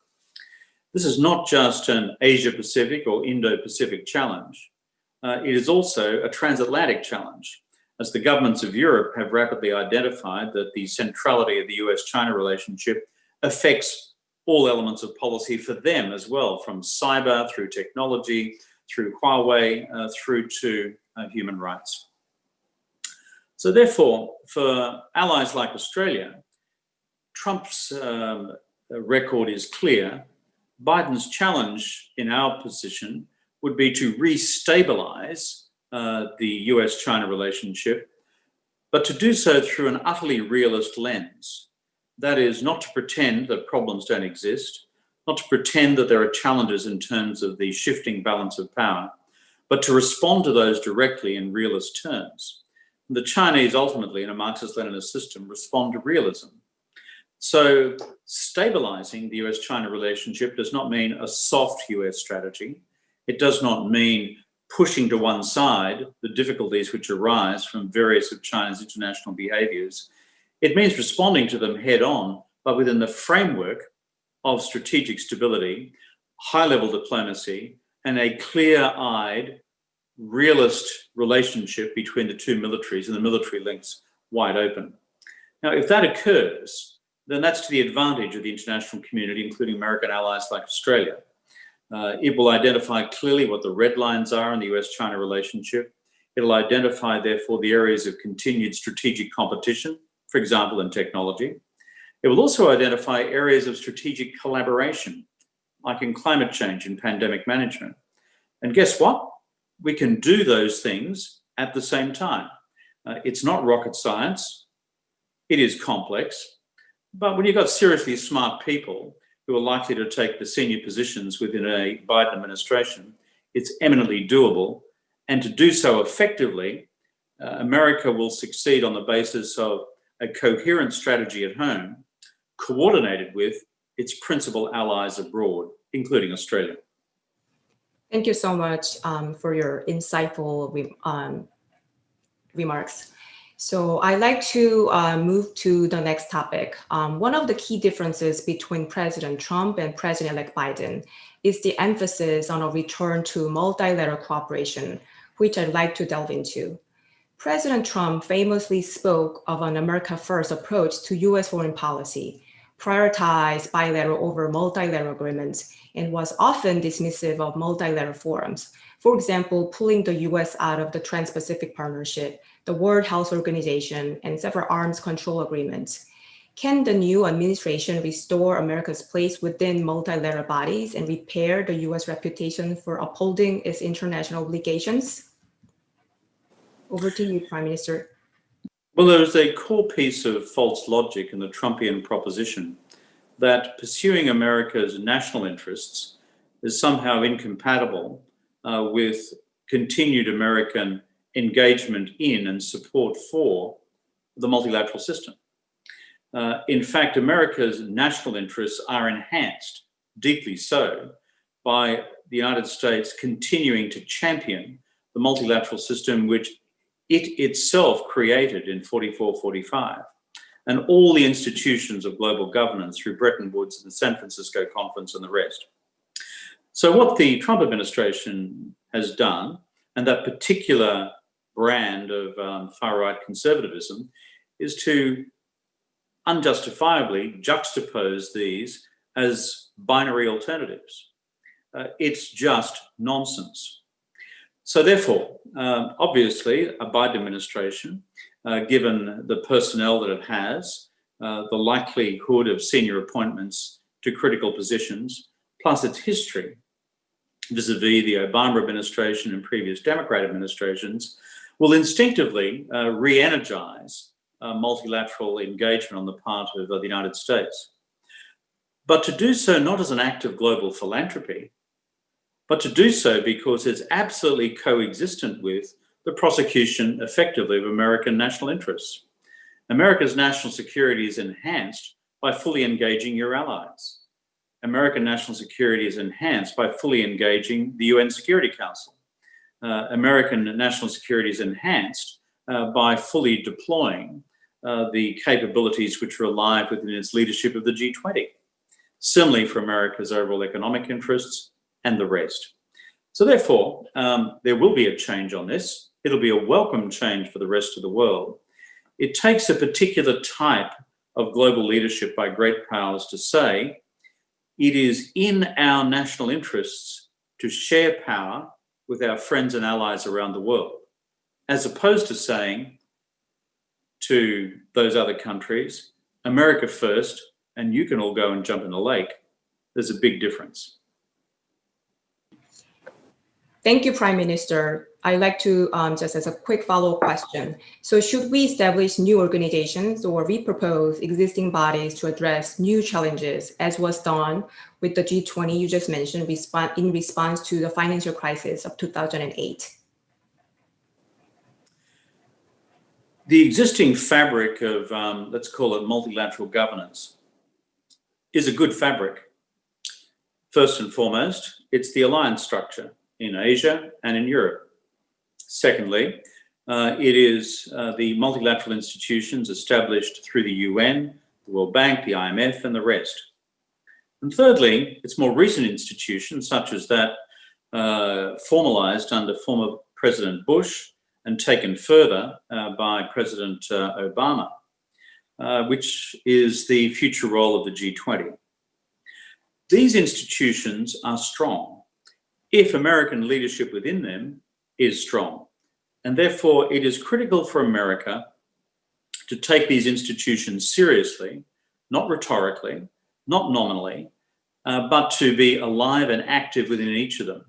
This is not just an Asia-Pacific or Indo-Pacific challenge. It is also a transatlantic challenge, as the governments of Europe have rapidly identified that the centrality of the US-China relationship affects all elements of policy for them as well, from cyber through technology, through Huawei, through to human rights. So therefore, for allies like Australia, Trump's record is clear. Biden's challenge in our position would be to re-stabilize the US-China relationship, but to do so through an utterly realist lens. That is, not to pretend that problems don't exist, not to pretend that there are challenges in terms of the shifting balance of power, but to respond to those directly in realist terms. The Chinese ultimately, in a Marxist-Leninist system, respond to realism. So stabilizing the US-China relationship does not mean a soft US strategy. It does not mean pushing to one side the difficulties which arise from various of China's international behaviors. It means responding to them head on, but within the framework of strategic stability, high-level diplomacy, and a clear-eyed, realist relationship between the two militaries and the military links wide open. Now, if that occurs, then that's to the advantage of the international community, including American allies like Australia. It will identify clearly what the red lines are in the US-China relationship. It'll identify, therefore, the areas of continued strategic competition, for example, in technology. It will also identify areas of strategic collaboration, like in climate change and pandemic management. And guess what? We can do those things at the same time. It's not rocket science. It is complex. But when you've got seriously smart people who are likely to take the senior positions within a Biden administration, it's eminently doable. And to do so effectively, America will succeed on the basis of a coherent strategy at home, coordinated with its principal allies abroad, including Australia. Thank you so much for your insightful remarks. So I'd like to move to the next topic. One of the key differences between President Trump and President-elect Biden is the emphasis on a return to multilateral cooperation, which I'd like to delve into. President Trump famously spoke of an America First approach to US foreign policy, prioritized bilateral over multilateral agreements, and was often dismissive of multilateral forums. For example, pulling the US out of the Trans-Pacific Partnership, the World Health Organization, and several arms control agreements. Can the new administration restore America's place within multilateral bodies and repair the US reputation for upholding its international obligations? Over to you, Prime Minister. Well, there's a core piece of false logic in the Trumpian proposition that pursuing America's national interests is somehow incompatible with continued American engagement in and support for the multilateral system. In fact, America's national interests are enhanced, deeply so, by the United States continuing to champion the multilateral system, which it itself created in 44-45, and all the institutions of global governance through Bretton Woods and the San Francisco Conference and the rest. So what the Trump administration has done, and that particular brand of far-right conservatism, is to unjustifiably juxtapose these as binary alternatives. It's just nonsense. So therefore, obviously, a Biden administration, given the personnel that it has, the likelihood of senior appointments to critical positions, plus its history vis-a-vis the Obama administration and previous Democrat administrations, will instinctively re-energize multilateral engagement on the part of the United States. But to do so not as an act of global philanthropy, but to do so because it's absolutely coexistent with the prosecution effectively of American national interests. America's national security is enhanced by fully engaging your allies. American national security is enhanced by fully engaging the UN Security Council. American national security is enhanced by fully deploying the capabilities which are alive within its leadership of the G20. Similarly for America's overall economic interests and the rest. So therefore, there will be a change on this. It'll be a welcome change for the rest of the world. It takes a particular type of global leadership by great powers to say, it is in our national interests to share power with our friends and allies around the world, as opposed to saying to those other countries, America first, and you can all go and jump in the lake. There's a big difference. Thank you, Prime Minister. I'd like to, just as a quick follow-up question. So should we establish new organizations or repropose existing bodies to address new challenges, as was done with the G20 you just mentioned in response to the financial crisis of 2008? The existing fabric of, let's call it multilateral governance, is a good fabric. First and foremost, it's the alliance structure in Asia and in Europe. Secondly, it is the multilateral institutions established through the UN, the World Bank, the IMF, and the rest. And thirdly, it's more recent institutions such as that formalized under former President Bush and taken further by President Obama, which is the future role of the G20. These institutions are strong if American leadership within them is strong. And therefore, it is critical for America to take these institutions seriously, not rhetorically, not nominally, but to be alive and active within each of them.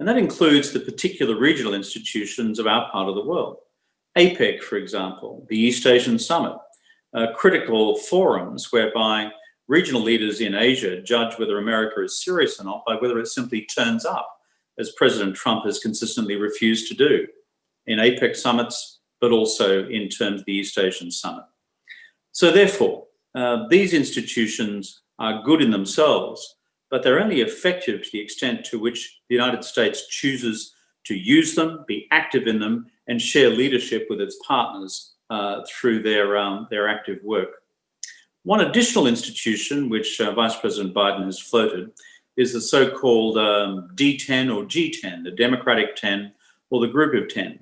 And that includes the particular regional institutions of our part of the world. APEC, for example, the East Asian Summit, critical forums whereby regional leaders in Asia judge whether America is serious or not by whether it simply turns up, as President Trump has consistently refused to do in APEC summits, but also in terms of the East Asian Summit. So therefore, these institutions are good in themselves, but they're only effective to the extent to which the United States chooses to use them, be active in them, and share leadership with its partners through their active work. One additional institution which Vice President Biden has floated is the so-called D10 or G10, the Democratic 10 or the Group of 10.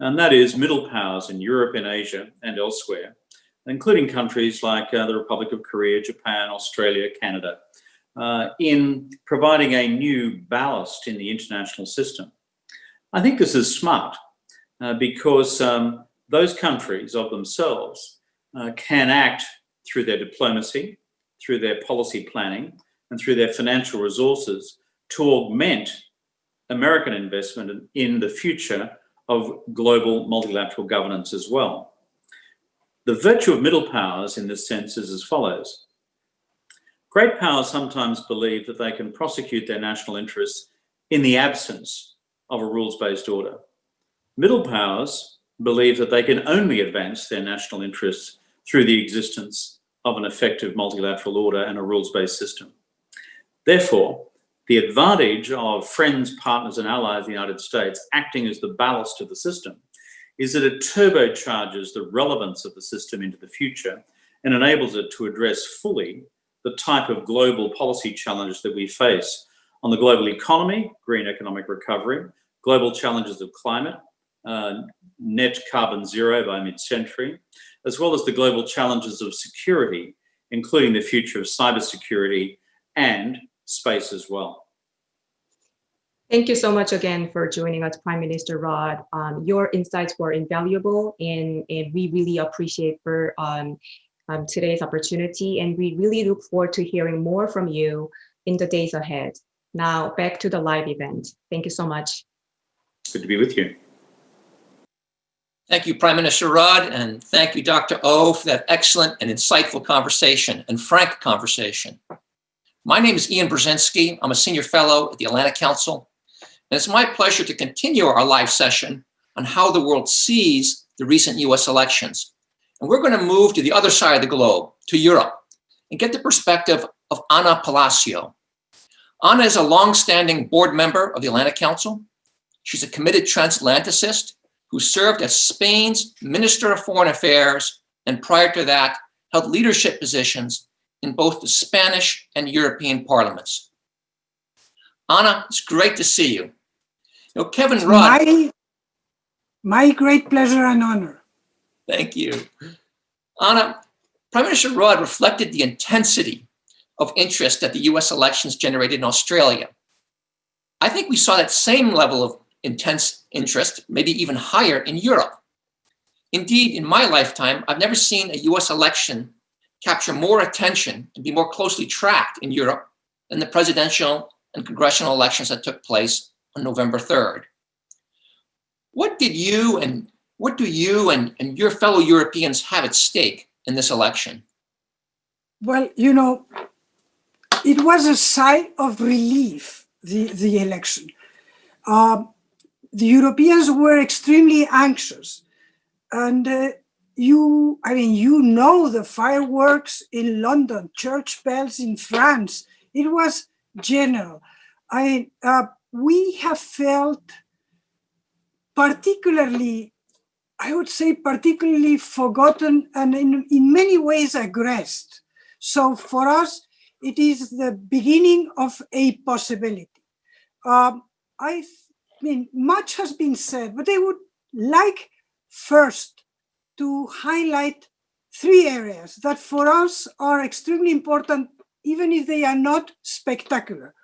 And that is middle powers in Europe, in Asia and elsewhere, including countries like the Republic of Korea, Japan, Australia, Canada, in providing a new ballast in the international system. I think this is smart because those countries of themselves can act through their diplomacy, through their policy planning, and through their financial resources to augment American investment in the future of global multilateral governance as well. The virtue of middle powers in this sense is as follows. Great powers sometimes believe that they can prosecute their national interests in the absence of a rules-based order. Middle powers believe that they can only advance their national interests through the existence of an effective multilateral order and a rules-based system. Therefore, the advantage of friends, partners, and allies of the United States acting as the ballast of the system is that it turbocharges the relevance of the system into the future and enables it to address fully the type of global policy challenge that we face on the global economy, green economic recovery, global challenges of climate, net carbon zero by mid-century, as well as the global challenges of security, including the future of cybersecurity and space as well. Thank you so much again for joining us, Prime Minister Rod. Your insights were invaluable, and we really appreciate for today's opportunity, and we really look forward to hearing more from you in the days ahead. Now, back to the live event. Thank you so much. Good to be with you. Thank you, Prime Minister Rod, and thank you, Dr. O, for that excellent and insightful conversation and frank conversation. My name is Ian Brzezinski. I'm a senior fellow at the Atlantic Council, and it's my pleasure to continue our live session on how the world sees the recent US elections. And we're going to move to the other side of the globe, to Europe, and get the perspective of Ana Palacio. Ana is a longstanding board member of the Atlantic Council. She's a committed transatlanticist who served as Spain's Minister of Foreign Affairs, and prior to that, held leadership positions in both the Spanish and European parliaments. Ana, it's great to see you. You know, Kevin Rudd. My great pleasure and honor. Thank you. Ana, Prime Minister Rudd reflected the intensity of interest that the US elections generated in Australia. I think we saw that same level of intense interest, maybe even higher, in Europe. Indeed, in my lifetime, I've never seen a US election capture more attention and be more closely tracked in Europe than the presidential and congressional elections that took place on November 3rd. What do you and your fellow Europeans have at stake in this election? Well, you know, it was a sigh of relief, the election. The Europeans were extremely anxious. And you know the fireworks in London, church bells in France. It was general. We have felt particularly, I would say, particularly forgotten and in many ways aggressed. So for us, it is the beginning of a possibility. I mean, much has been said, but I would like first to highlight three areas that for us are extremely important, even if they are not spectacular.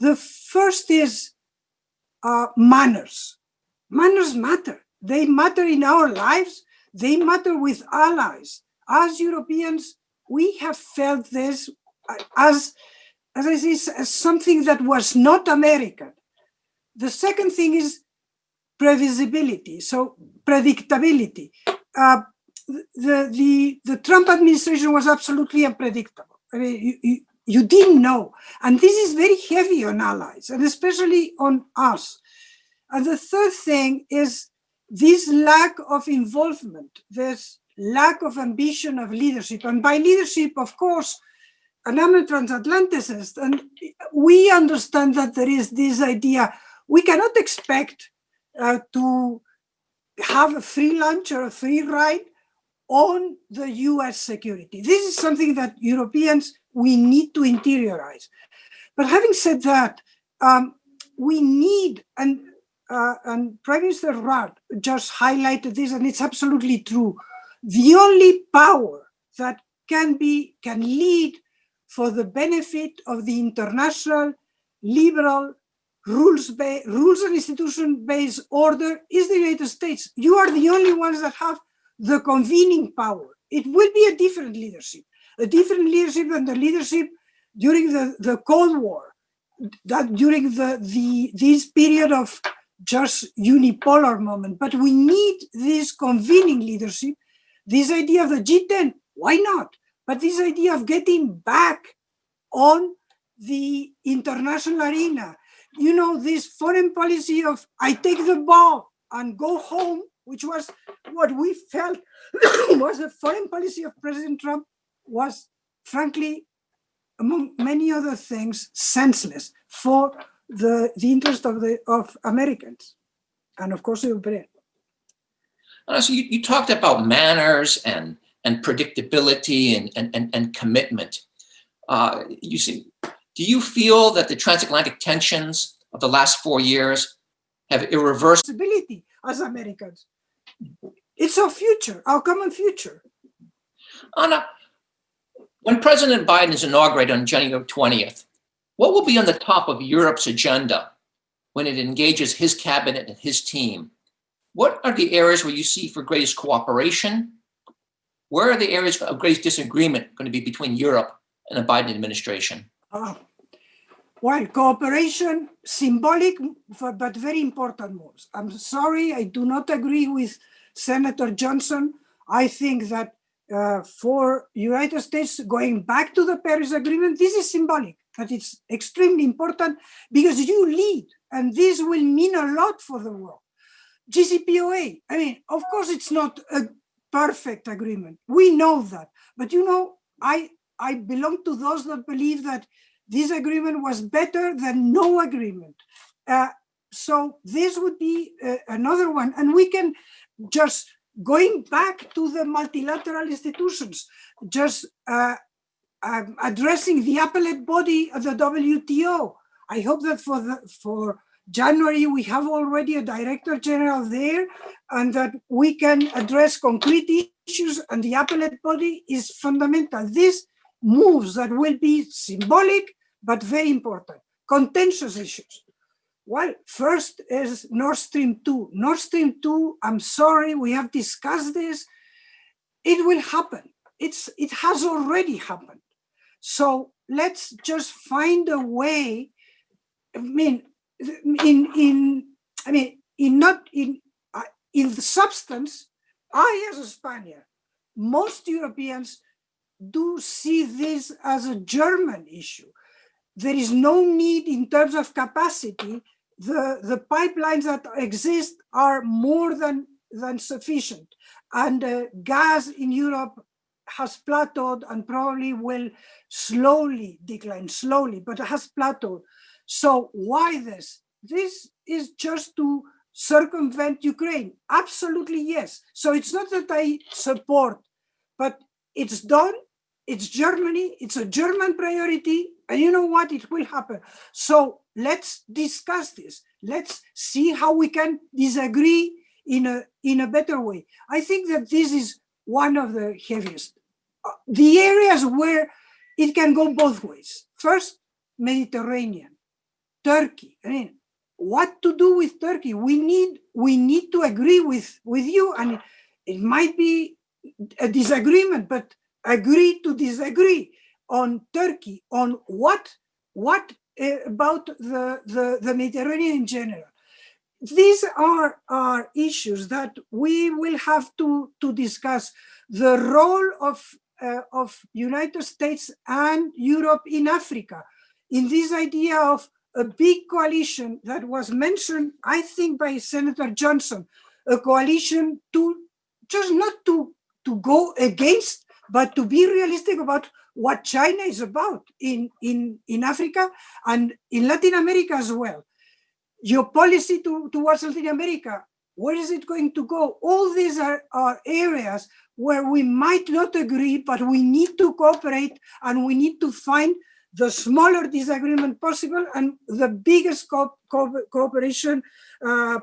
The first is manners. Manners matter. They matter in our lives. They matter with allies. As Europeans, we have felt this as I say, as something that was not American. The second thing is previsibility, so predictability. The Trump administration was absolutely unpredictable. I mean, you didn't know. And this is very heavy on allies, and especially on us. And the third thing is this lack of involvement, this lack of ambition of leadership. And by leadership, of course, and I'm a transatlanticist, and we understand that there is this idea, we cannot expect to have a free lunch or a free ride on the US security. This is something that Europeans, we need to interiorize. But having said that, we need, and Prime Minister Rudd just highlighted this, and it's absolutely true, the only power that can lead for the benefit of the international, liberal, rules and institution-based order is the United States. You are the only ones that have the convening power. It will be a different leadership than the leadership during the Cold War, that during this period of just unipolar moment. But we need this convening leadership, this idea of the G10, why not? But this idea of getting back on the international arena, you know, this foreign policy of I take the ball and go home, which was what we felt was the foreign policy of President Trump, was frankly, among many other things, senseless for the interest of Americans and of course Europeans. So you talked about manners and predictability and commitment. Do you feel that the transatlantic tensions of the last 4 years have irreversible responsibility as Americans? It's our future, our common future. Ana, when President Biden is inaugurated on January 20th, what will be on the top of Europe's agenda when it engages his cabinet and his team? What are the areas where you see for greatest cooperation? Where are the areas of greatest disagreement going to be between Europe and the Biden administration? Well, cooperation, symbolic, but very important moves. I'm sorry, I do not agree with Senator Johnson. I think that for United States going back to the Paris Agreement, this is symbolic, but it's extremely important because you lead, and this will mean a lot for the world. JCPOA, I mean, of course, it's not a perfect agreement. We know that, but you know, I belong to those that believe that this agreement was better than no agreement. So this would be another one. And we can just, going back to the multilateral institutions, just addressing the appellate body of the WTO. I hope that for January, we have already a director general there, and that we can address concrete issues, and the appellate body is fundamental. These moves that will be symbolic, but very important. Contentious issues. Well, first is Nord Stream 2. Nord Stream 2, I'm sorry, we have discussed this. It will happen. It has already happened. So let's just find a way. I mean, in the substance, I as a Spaniard, most Europeans do see this as a German issue. There is no need in terms of capacity. The pipelines that exist are more than sufficient. And gas in Europe has plateaued and probably will slowly decline, but it has plateaued. So why this? This is just to circumvent Ukraine. Absolutely, yes. So it's not that I support, but it's done. It's Germany. It's a German priority. And you know what? It will happen. So let's discuss this. Let's see how we can disagree in a better way. I think that this is one of the heaviest. The areas where it can go both ways. First, Mediterranean. Turkey. I mean, what to do with Turkey? We need to agree with you, and it might be a disagreement, but agree to disagree on Turkey, on what about the Mediterranean in general. These are issues that we will have to discuss. The role of United States and Europe in Africa, in this idea of a big coalition that was mentioned, I think, by Senator Johnson, a coalition to just not to go against, but to be realistic about what China is about in Africa and in Latin America as well. Your policy towards Latin America, where is it going to go? All these are areas where we might not agree, but we need to cooperate, and we need to find the smaller disagreement possible and the biggest cooperation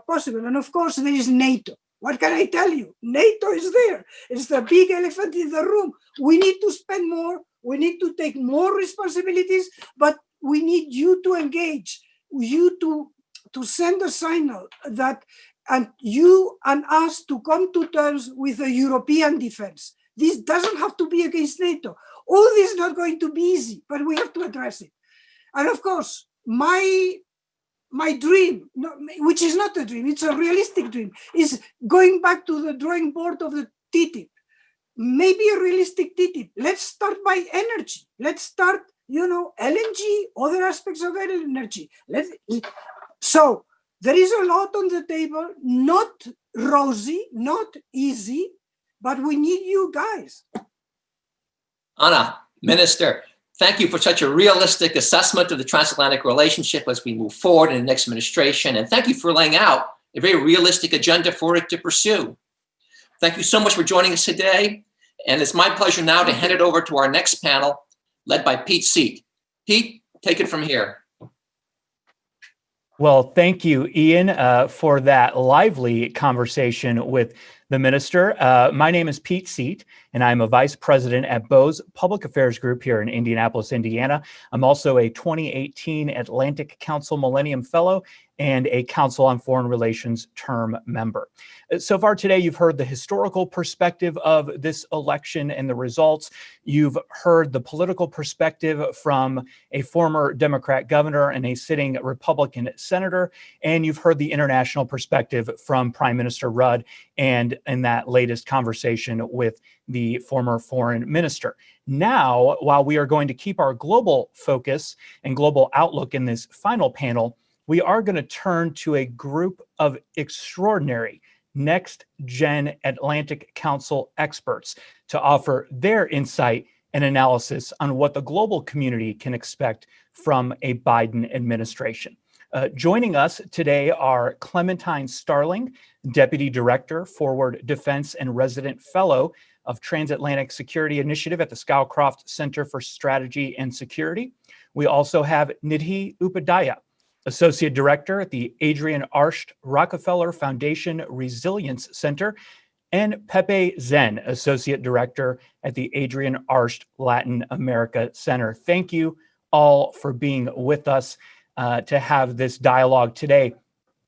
possible. And of course, there is NATO. What can I tell you? NATO is there. It's the big elephant in the room. We need to spend more. We need to take more responsibilities, but we need you to engage, you to send a signal that, and you and us to come to terms with a European defense. This doesn't have to be against NATO. All this is not going to be easy, but we have to address it. And of course, my dream, which is not a dream, it's a realistic dream, is going back to the drawing board of the TTIP. Maybe a realistic TTIP. Let's start by energy. Let's start, LNG, other aspects of energy. So there is a lot on the table, not rosy, not easy, but we need you guys. Ana, Minister, thank you for such a realistic assessment of the transatlantic relationship as we move forward in the next administration. And thank you for laying out a very realistic agenda for it to pursue. Thank you so much for joining us today. And it's my pleasure now to hand it over to our next panel, led by Pete Seat. Pete, take it from here. Well, thank you, Ian, for that lively conversation with the minister. My name is Pete Seat, and I'm a vice president at Bose Public Affairs Group here in Indianapolis, Indiana. I'm also a 2018 Atlantic Council Millennium Fellow and a Council on Foreign Relations term member. So far today, you've heard the historical perspective of this election and the results. You've heard the political perspective from a former Democrat governor and a sitting Republican senator, and you've heard the international perspective from Prime Minister Rudd and in that latest conversation with the former foreign minister. Now, while we are going to keep our global focus and global outlook in this final panel, we are going to turn to a group of extraordinary next-gen Atlantic Council experts to offer their insight and analysis on what the global community can expect from a Biden administration. Joining us today are Clementine Starling, Deputy Director, Forward Defense and Resident Fellow of Transatlantic Security Initiative at the Scowcroft Center for Strategy and Security. We also have Nidhi Upadhyaya, Associate Director at the Adrian Arsht Rockefeller Foundation Resilience Center, and Pepe Zen, Associate Director at the Adrian Arsht Latin America Center. Thank you all for being with us to have this dialogue today.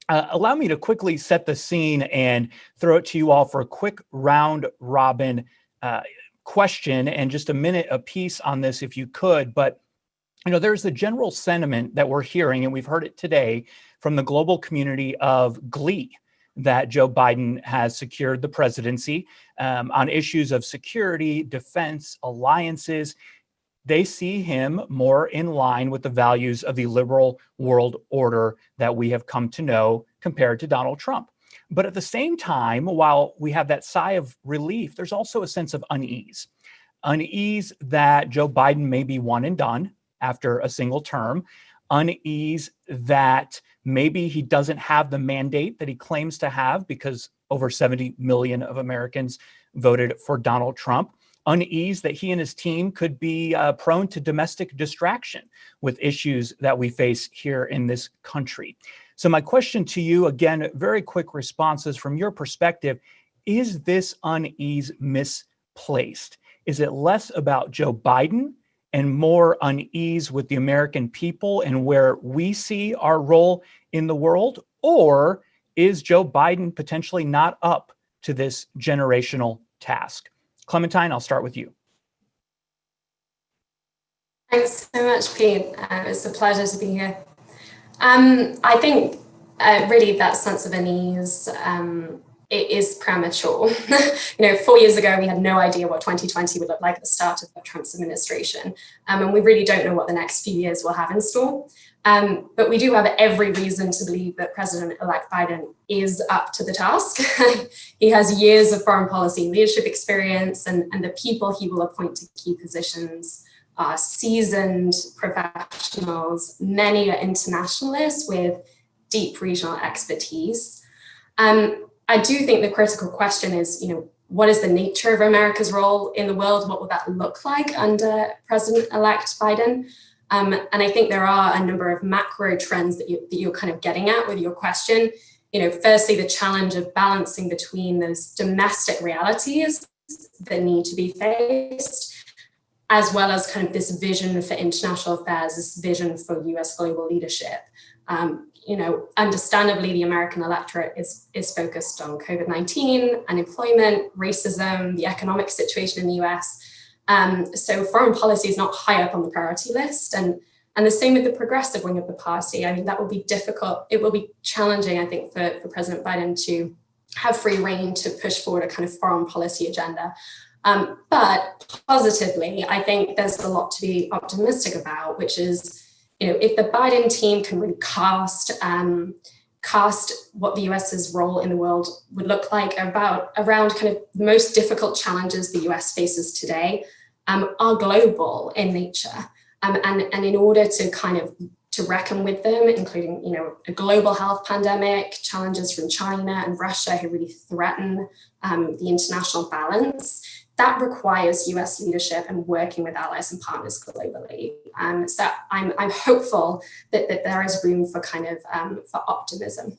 Allow me to quickly set the scene and throw it to you all for a quick round robin question and just a minute apiece on this if you could. But there's the general sentiment that we're hearing, and we've heard it today from the global community of glee that Joe Biden has secured the presidency on issues of security, defense, alliances. They see him more in line with the values of the liberal world order that we have come to know compared to Donald Trump. But at the same time, while we have that sigh of relief, there's also a sense of unease that Joe Biden may be one and done after a single term, unease that maybe he doesn't have the mandate that he claims to have because over 70 million of Americans voted for Donald Trump, unease that he and his team could be prone to domestic distraction with issues that we face here in this country. So my question to you, again, very quick responses from your perspective, is this unease misplaced? Is it less about Joe Biden and more unease with the American people and where we see our role in the world? Or is Joe Biden potentially not up to this generational task? Clementine, I'll start with you. Thanks so much, Pete. It's a pleasure to be here. I think really that sense of unease, it is premature. 4 years ago, we had no idea what 2020 would look like at the start of Trump's administration. And we really don't know what the next few years will have in store. But we do have every reason to believe that President-elect Biden is up to the task. He has years of foreign policy leadership experience, and the people he will appoint to key positions are seasoned professionals. Many are internationalists with deep regional expertise. I do think the critical question is, what is the nature of America's role in the world? What will that look like under President-elect Biden? And I think there are a number of macro trends that you're kind of getting at with your question. Firstly, the challenge of balancing between those domestic realities that need to be faced, as well as kind of this vision for international affairs, this vision for US global leadership. Understandably, the American electorate is focused on COVID-19, unemployment, racism, the economic situation in the US. So foreign policy is not high up on the priority list. And the same with the progressive wing of the party. I mean, that will be difficult. It will be challenging, I think, for President Biden to have free rein to push forward a kind of foreign policy agenda. But positively, I think there's a lot to be optimistic about, which is, if the Biden team can really cast what the US's role in the world would look like around kind of the most difficult challenges the US faces today, are global in nature. And in order to kind of to reckon with them, including, a global health pandemic, challenges from China and Russia who really threaten the international balance. That requires US leadership and working with allies and partners globally. So I'm hopeful that there is room for for optimism.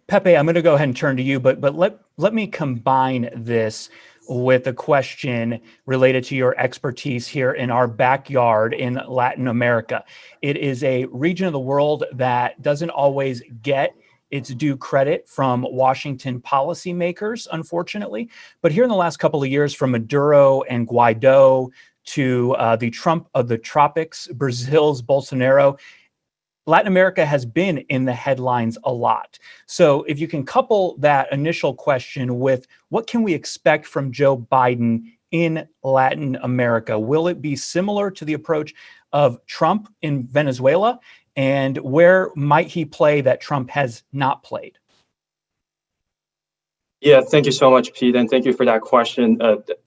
Pepe, I'm going to go ahead and turn to you, but let me combine this with a question related to your expertise here in our backyard in Latin America. It is a region of the world that doesn't always get its due credit from Washington policymakers, unfortunately. But here in the last couple of years, from Maduro and Guaido to the Trump of the tropics, Brazil's Bolsonaro, Latin America has been in the headlines a lot. So if you can couple that initial question with what can we expect from Joe Biden in Latin America? Will it be similar to the approach of Trump in Venezuela? And where might he play that Trump has not played? Yeah, thank you so much, Pete, and thank you for that question.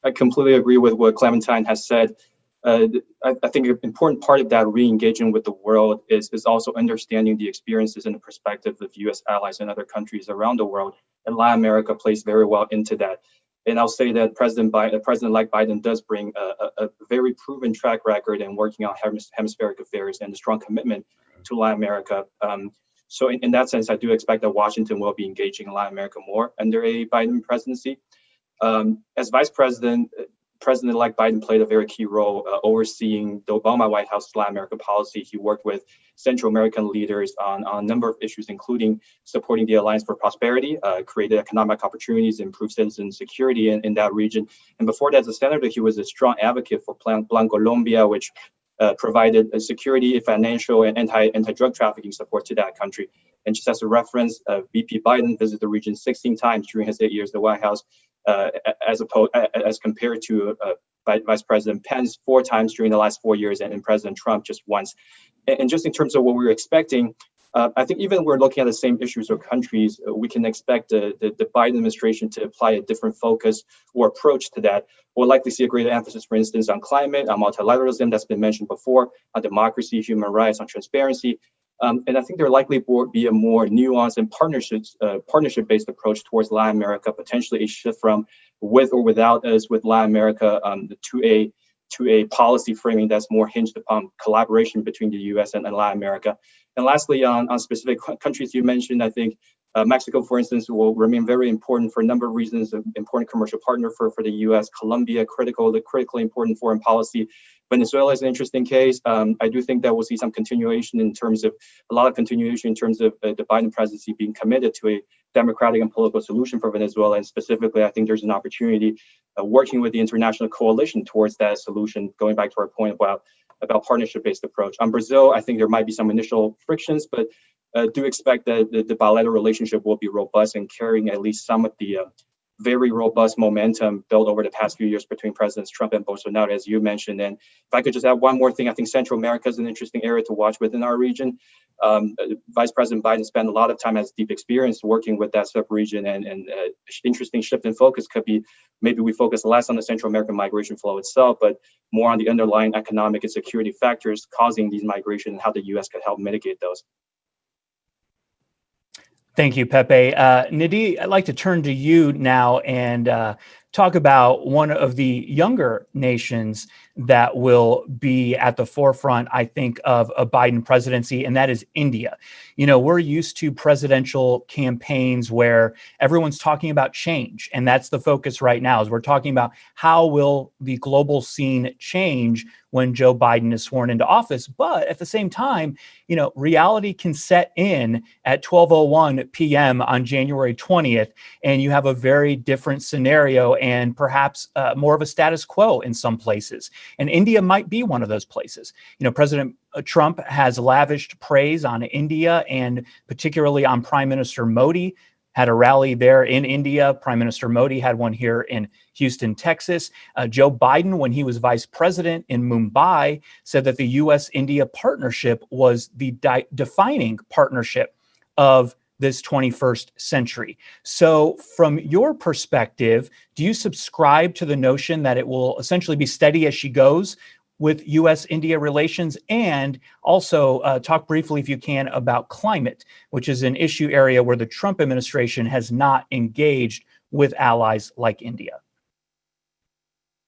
I completely agree with what Clementine has said. I think an important part of that re-engaging with the world is also understanding the experiences and the perspective of U.S. allies and other countries around the world. And Latin America plays very well into that. And I'll say that President-elect Biden does bring a very proven track record in working on hemispheric affairs and a strong commitment to Latin America. So in that sense, I do expect that Washington will be engaging in Latin America more under a Biden presidency. As vice president, President-elect Biden played a very key role overseeing the Obama White House's Latin America policy. He worked with Central American leaders on a number of issues, including supporting the Alliance for Prosperity, created economic opportunities, improved citizen security in that region. And before that, as a senator, he was a strong advocate for Plan Colombia, which provided security, financial, and anti-drug trafficking support to that country. And just as a reference, VP Biden visited the region 16 times during his 8 years at the White House, as compared to Vice President Pence 4 times during the last 4 years, and President Trump just once. And just in terms of what we're expecting, I think even we're looking at the same issues or countries, we can expect the Biden administration to apply a different focus or approach to that. We'll likely see a greater emphasis, for instance, on climate, on multilateralism that's been mentioned before, on democracy, human rights, on transparency. And I think there likely will be a more nuanced and partnership-based approach towards Latin America, potentially a shift from with or without us with Latin America to a policy framing that's more hinged upon collaboration between the U.S. and Latin America. And lastly, on specific countries you mentioned, I think Mexico, for instance, will remain very important for a number of reasons, an important commercial partner for the U.S., Colombia, critically important foreign policy. Venezuela is an interesting case. I do think that we'll see some continuation in terms of the Biden presidency being committed to a democratic and political solution for Venezuela. And specifically, I think there's an opportunity working with the international coalition towards that solution, going back to our point about partnership-based approach. On Brazil, I think there might be some initial frictions, but do expect that the bilateral relationship will be robust and carrying at least some of the very robust momentum built over the past few years between Presidents Trump and Bolsonaro, as you mentioned. And if I could just add one more thing, I think Central America is an interesting area to watch within our region. Vice President Biden spent a lot of time, has deep experience working with that sub-region, and interesting shift in focus could be maybe we focus less on the Central American migration flow itself, but more on the underlying economic and security factors causing these migration and how the U.S. could help mitigate those. Thank you, Pepe. Nidhi, I'd like to turn to you now and talk about one of the younger nations that will be at the forefront, I think, of a Biden presidency, and that is India. You know, we're used to presidential campaigns where everyone's talking about change, and that's the focus right now, is we're talking about how will the global scene change when Joe Biden is sworn into office. But at the same time, you know, reality can set in at 12:01 p.m. on January 20th, and you have a very different scenario and perhaps more of a status quo in some places. And India might be one of those places. You know, President Trump has lavished praise on India and particularly on Prime Minister Modi. Had a rally there in India. Prime Minister Modi had one here in Houston, Texas. Joe Biden, when he was vice president in Mumbai, said that the U.S.-India partnership was the defining partnership of this 21st century. So from your perspective, do you subscribe to the notion that it will essentially be steady as she goes with U.S.-India relations, and also talk briefly, if you can, about climate, which is an issue area where the Trump administration has not engaged with allies like India.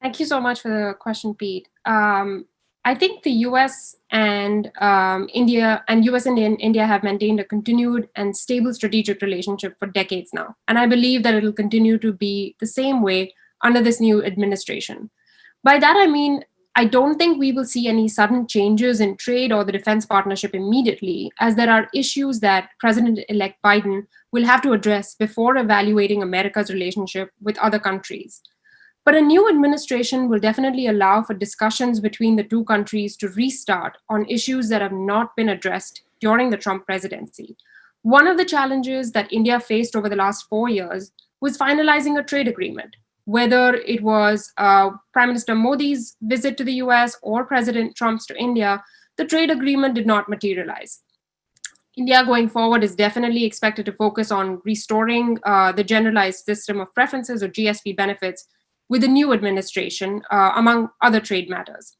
Thank you so much for the question, Pete. I think the U.S. and India and U.S. and India have maintained a continued and stable strategic relationship for decades now. And I believe that it will continue to be the same way under this new administration. By that, I mean, I don't think we will see any sudden changes in trade or the defense partnership immediately, as there are issues that President-elect Biden will have to address before evaluating America's relationship with other countries. But a new administration will definitely allow for discussions between the two countries to restart on issues that have not been addressed during the Trump presidency. One of the challenges that India faced over the last 4 years was finalizing a trade agreement. Whether it was Prime Minister Modi's visit to the US or President Trump's to India, the trade agreement did not materialize. India going forward is definitely expected to focus on restoring the Generalized System of Preferences, or GSP, benefits with the new administration, among other trade matters.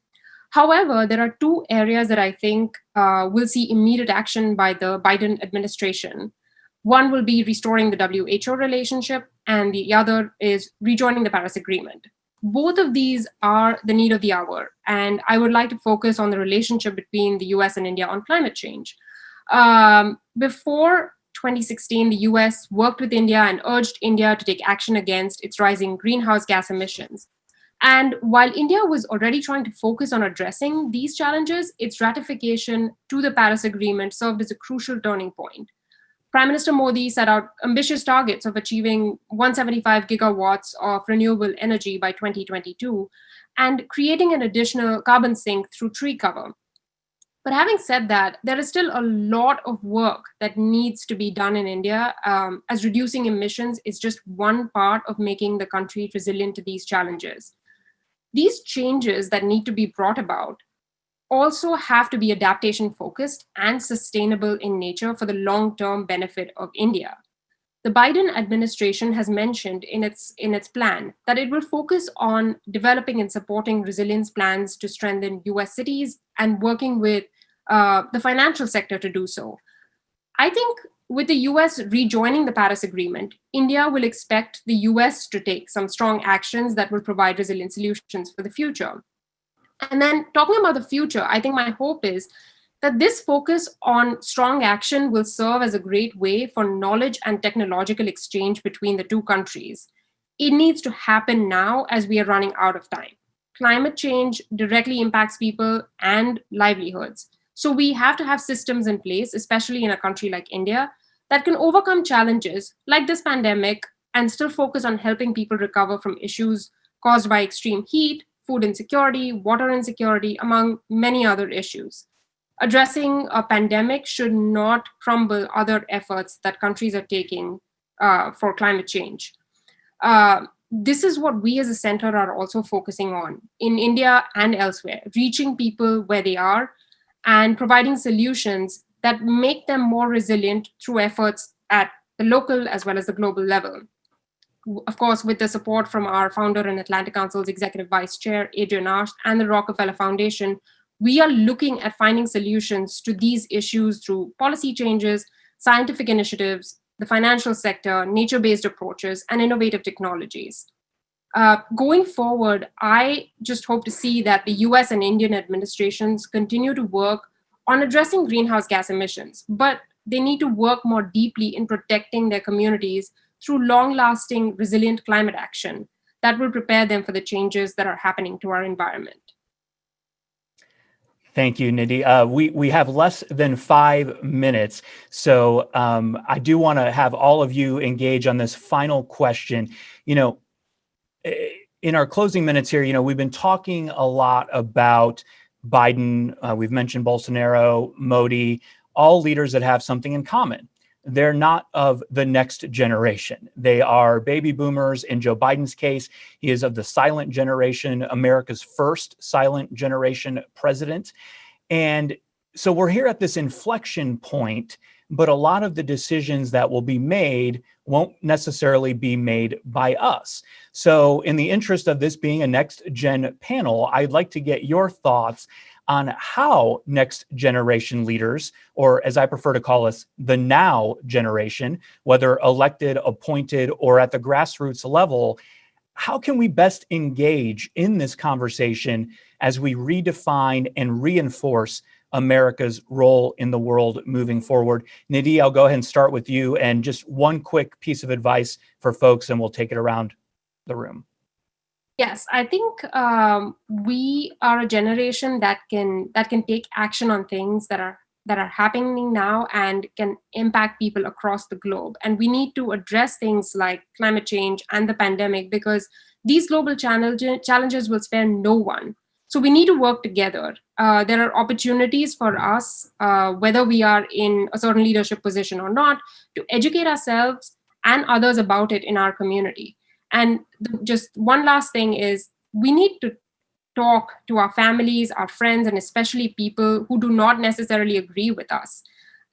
However, there are two areas that I think will see immediate action by the Biden administration. One will be restoring the WHO relationship, and the other is rejoining the Paris Agreement. Both of these are the need of the hour, and I would like to focus on the relationship between the US and India on climate change. Before 2016, the US worked with India and urged India to take action against its rising greenhouse gas emissions. And while India was already trying to focus on addressing these challenges, its ratification to the Paris Agreement served as a crucial turning point. Prime Minister Modi set out ambitious targets of achieving 175 gigawatts of renewable energy by 2022 and creating an additional carbon sink through tree cover. But having said that, there is still a lot of work that needs to be done in India, as reducing emissions is just one part of making the country resilient to these challenges. These changes that need to be brought about also have to be adaptation focused and sustainable in nature for the long-term benefit of India. The Biden administration has mentioned in its plan that it will focus on developing and supporting resilience plans to strengthen US cities and working with the financial sector to do so. I think with the US rejoining the Paris Agreement, India will expect the US to take some strong actions that will provide resilient solutions for the future. And then talking about the future, I think my hope is that this focus on strong action will serve as a great way for knowledge and technological exchange between the two countries. It needs to happen now as we are running out of time. Climate change directly impacts people and livelihoods. So we have to have systems in place, especially in a country like India, that can overcome challenges like this pandemic and still focus on helping people recover from issues caused by extreme heat, food insecurity, water insecurity, among many other issues. Addressing a pandemic should not crumble other efforts that countries are taking for climate change. This is what we as a center are also focusing on in India and elsewhere, reaching people where they are and providing solutions that make them more resilient through efforts at the local as well as the global level. Of course, with the support from our founder and Atlantic Council's Executive Vice Chair, Adrian Arsht, and the Rockefeller Foundation, we are looking at finding solutions to these issues through policy changes, scientific initiatives, the financial sector, nature-based approaches, and innovative technologies. Going forward, I just hope to see that the US and Indian administrations continue to work on addressing greenhouse gas emissions, but they need to work more deeply in protecting their communities through long-lasting, resilient climate action that will prepare them for the changes that are happening to our environment. Thank you, Nidhi. We have less than 5 minutes, so I do want to have all of you engage on this final question. You know, in our closing minutes here, you know, we've been talking a lot about Biden. We've mentioned Bolsonaro, Modi, all leaders that have something in common. They're not of the next generation. They are baby boomers. In Joe Biden's case, he is of the silent generation, America's first silent generation president. And so we're here at this inflection point but a lot of the decisions that will be made won't necessarily be made by us. So in the interest of this being a next gen panel, I'd like to get your thoughts on how next generation leaders, or as I prefer to call us, the now generation, whether elected, appointed, or at the grassroots level, how can we best engage in this conversation as we redefine and reinforce America's role in the world moving forward? Nidhi, I'll go ahead and start with you, and just one quick piece of advice for folks, and we'll take it around the room. Yes, I think we are a generation that can take action on things that are happening now and can impact people across the globe. And we need to address things like climate change and the pandemic, because these global challenges will spare no one. So we need to work together. There are opportunities for us, whether we are in a certain leadership position or not, to educate ourselves and others about it in our community. And just one last thing is, we need to talk to our families, our friends, and especially people who do not necessarily agree with us.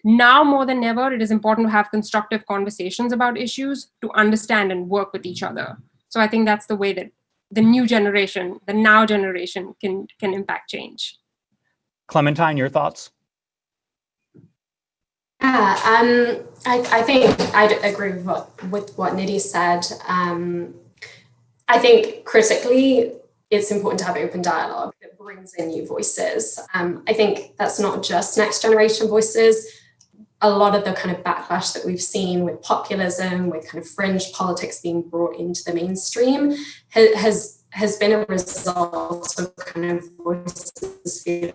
Now more than ever, it is important to have constructive conversations about issues, to understand and work with each other. So I think that's the way that the new generation, the now generation, can impact change. Clementine, your thoughts? Yeah, I think I'd agree with what Nidhi said. I think critically, it's important to have open dialogue that brings in new voices. I think that's not just next generation voices. A lot of the kind of backlash that we've seen with populism, with kind of fringe politics being brought into the mainstream, has been a result of kind of voices feeling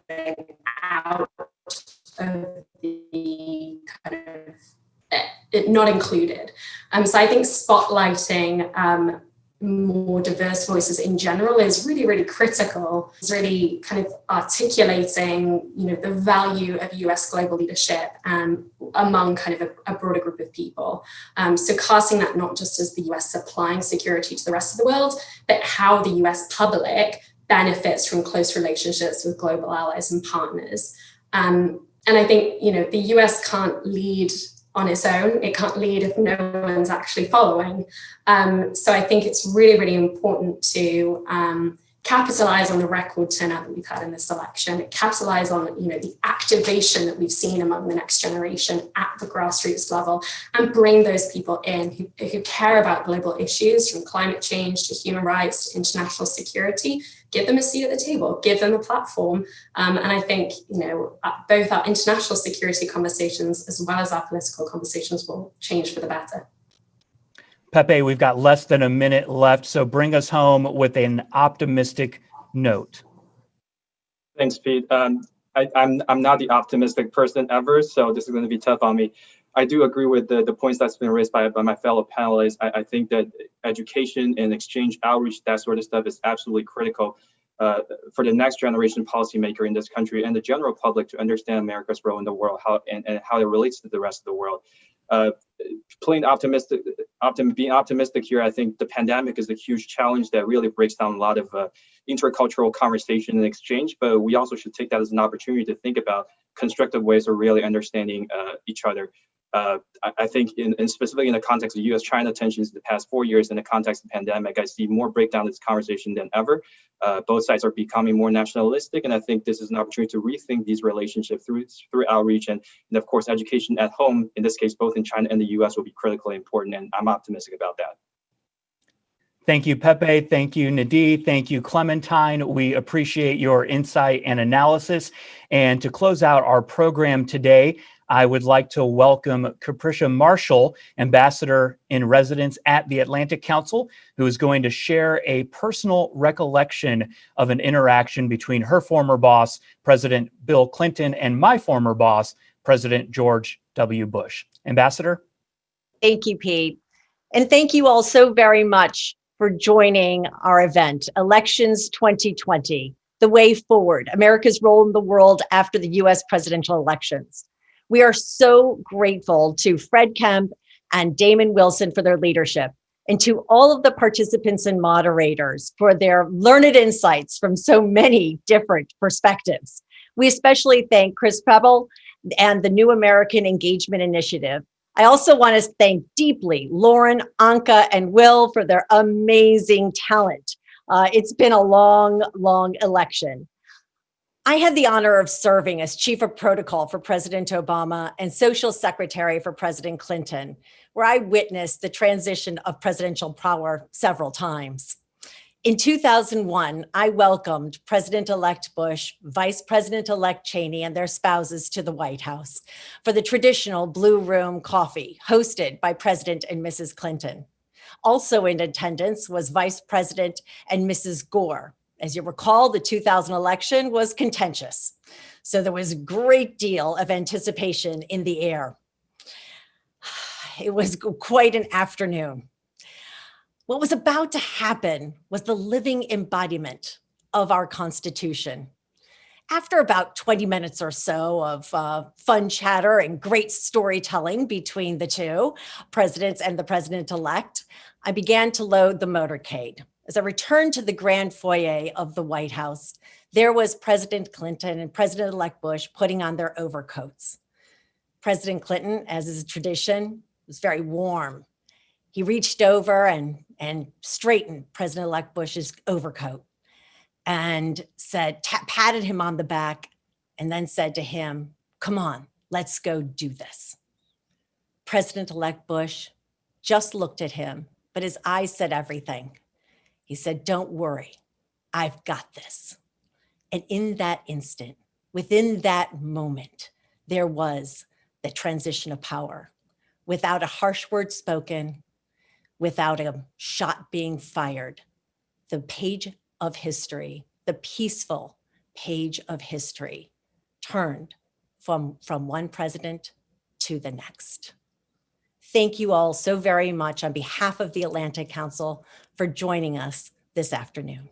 out of the kind of not included. So I think spotlighting more diverse voices in general is really, really critical. It's really kind of articulating, the value of US global leadership among kind of a broader group of people. So casting that not just as the US supplying security to the rest of the world, but how the US public benefits from close relationships with global allies and partners. And I think, the US can't lead on its own. It can't lead if no one's actually following. So I think it's really, really important to capitalize on the record turnout that we've had in this election, capitalize on the activation that we've seen among the next generation at the grassroots level, and bring those people in who care about global issues, from climate change to human rights to international security. Give them a seat at the table, give them a platform. And I think, both our international security conversations as well as our political conversations will change for the better. Pepe, we've got less than a minute left, so bring us home with an optimistic note. Thanks, Pete. I'm not the optimistic person ever, so this is going to be tough on me. I do agree with the points that's been raised by my fellow panelists. I think that education and exchange outreach, that sort of stuff, is absolutely critical for the next generation policymaker in this country and the general public to understand America's role in the world, and how it relates to the rest of the world. Being optimistic here, I think the pandemic is a huge challenge that really breaks down a lot of intercultural conversation and exchange, but we also should take that as an opportunity to think about constructive ways of really understanding each other. I think in specifically in the context of U.S. China tensions in the past 4 years, in the context of the pandemic, I see more breakdown in this conversation than ever. Both sides are becoming more nationalistic, and I think this is an opportunity to rethink these relationships through outreach, and of course education at home, in this case both in China and the U.S., will be critically important, and I'm optimistic about that. Thank you, Pepe. Thank you, Nidhi. Thank you, Clementine. We appreciate your insight and analysis. And to close out our program today, I would like to welcome Capricia Marshall, Ambassador in Residence at the Atlantic Council, who is going to share a personal recollection of an interaction between her former boss, President Bill Clinton, and my former boss, President George W. Bush. Ambassador? Thank you, Pete. And thank you all so very much for joining our event, Elections 2020, The Way Forward, America's Role in the World After the U.S. Presidential Elections. We are so grateful to Fred Kemp and Damon Wilson for their leadership, and to all of the participants and moderators for their learned insights from so many different perspectives. We especially thank Chris Preble and the New American Engagement Initiative. I also want to thank deeply Lauren, Anka, and Will for their amazing talent. It's been a long, long election. I had the honor of serving as Chief of Protocol for President Obama and Social Secretary for President Clinton, where I witnessed the transition of presidential power several times. In 2001, I welcomed President-elect Bush, Vice President-elect Cheney, and their spouses to the White House for the traditional Blue Room coffee hosted by President and Mrs. Clinton. Also in attendance was Vice President and Mrs. Gore. As you recall, the 2000 election was contentious, so there was a great deal of anticipation in the air. It was quite an afternoon. What was about to happen was the living embodiment of our Constitution. After about 20 minutes or so of fun chatter and great storytelling between the two presidents and the president-elect, I began to load the motorcade. As I returned to the grand foyer of the White House, there was President Clinton and President-elect Bush putting on their overcoats. President Clinton, as is tradition, was very warm. He reached over and straightened President-elect Bush's overcoat and said, patted him on the back, and then said to him, "Come on, let's go do this." President-elect Bush just looked at him, but his eyes said everything. He said, "Don't worry, I've got this." And in that instant, within that moment, there was the transition of power. Without a harsh word spoken, without a shot being fired, the page of history, the peaceful page of history, turned from one president to the next. Thank you all so very much on behalf of the Atlantic Council for joining us this afternoon.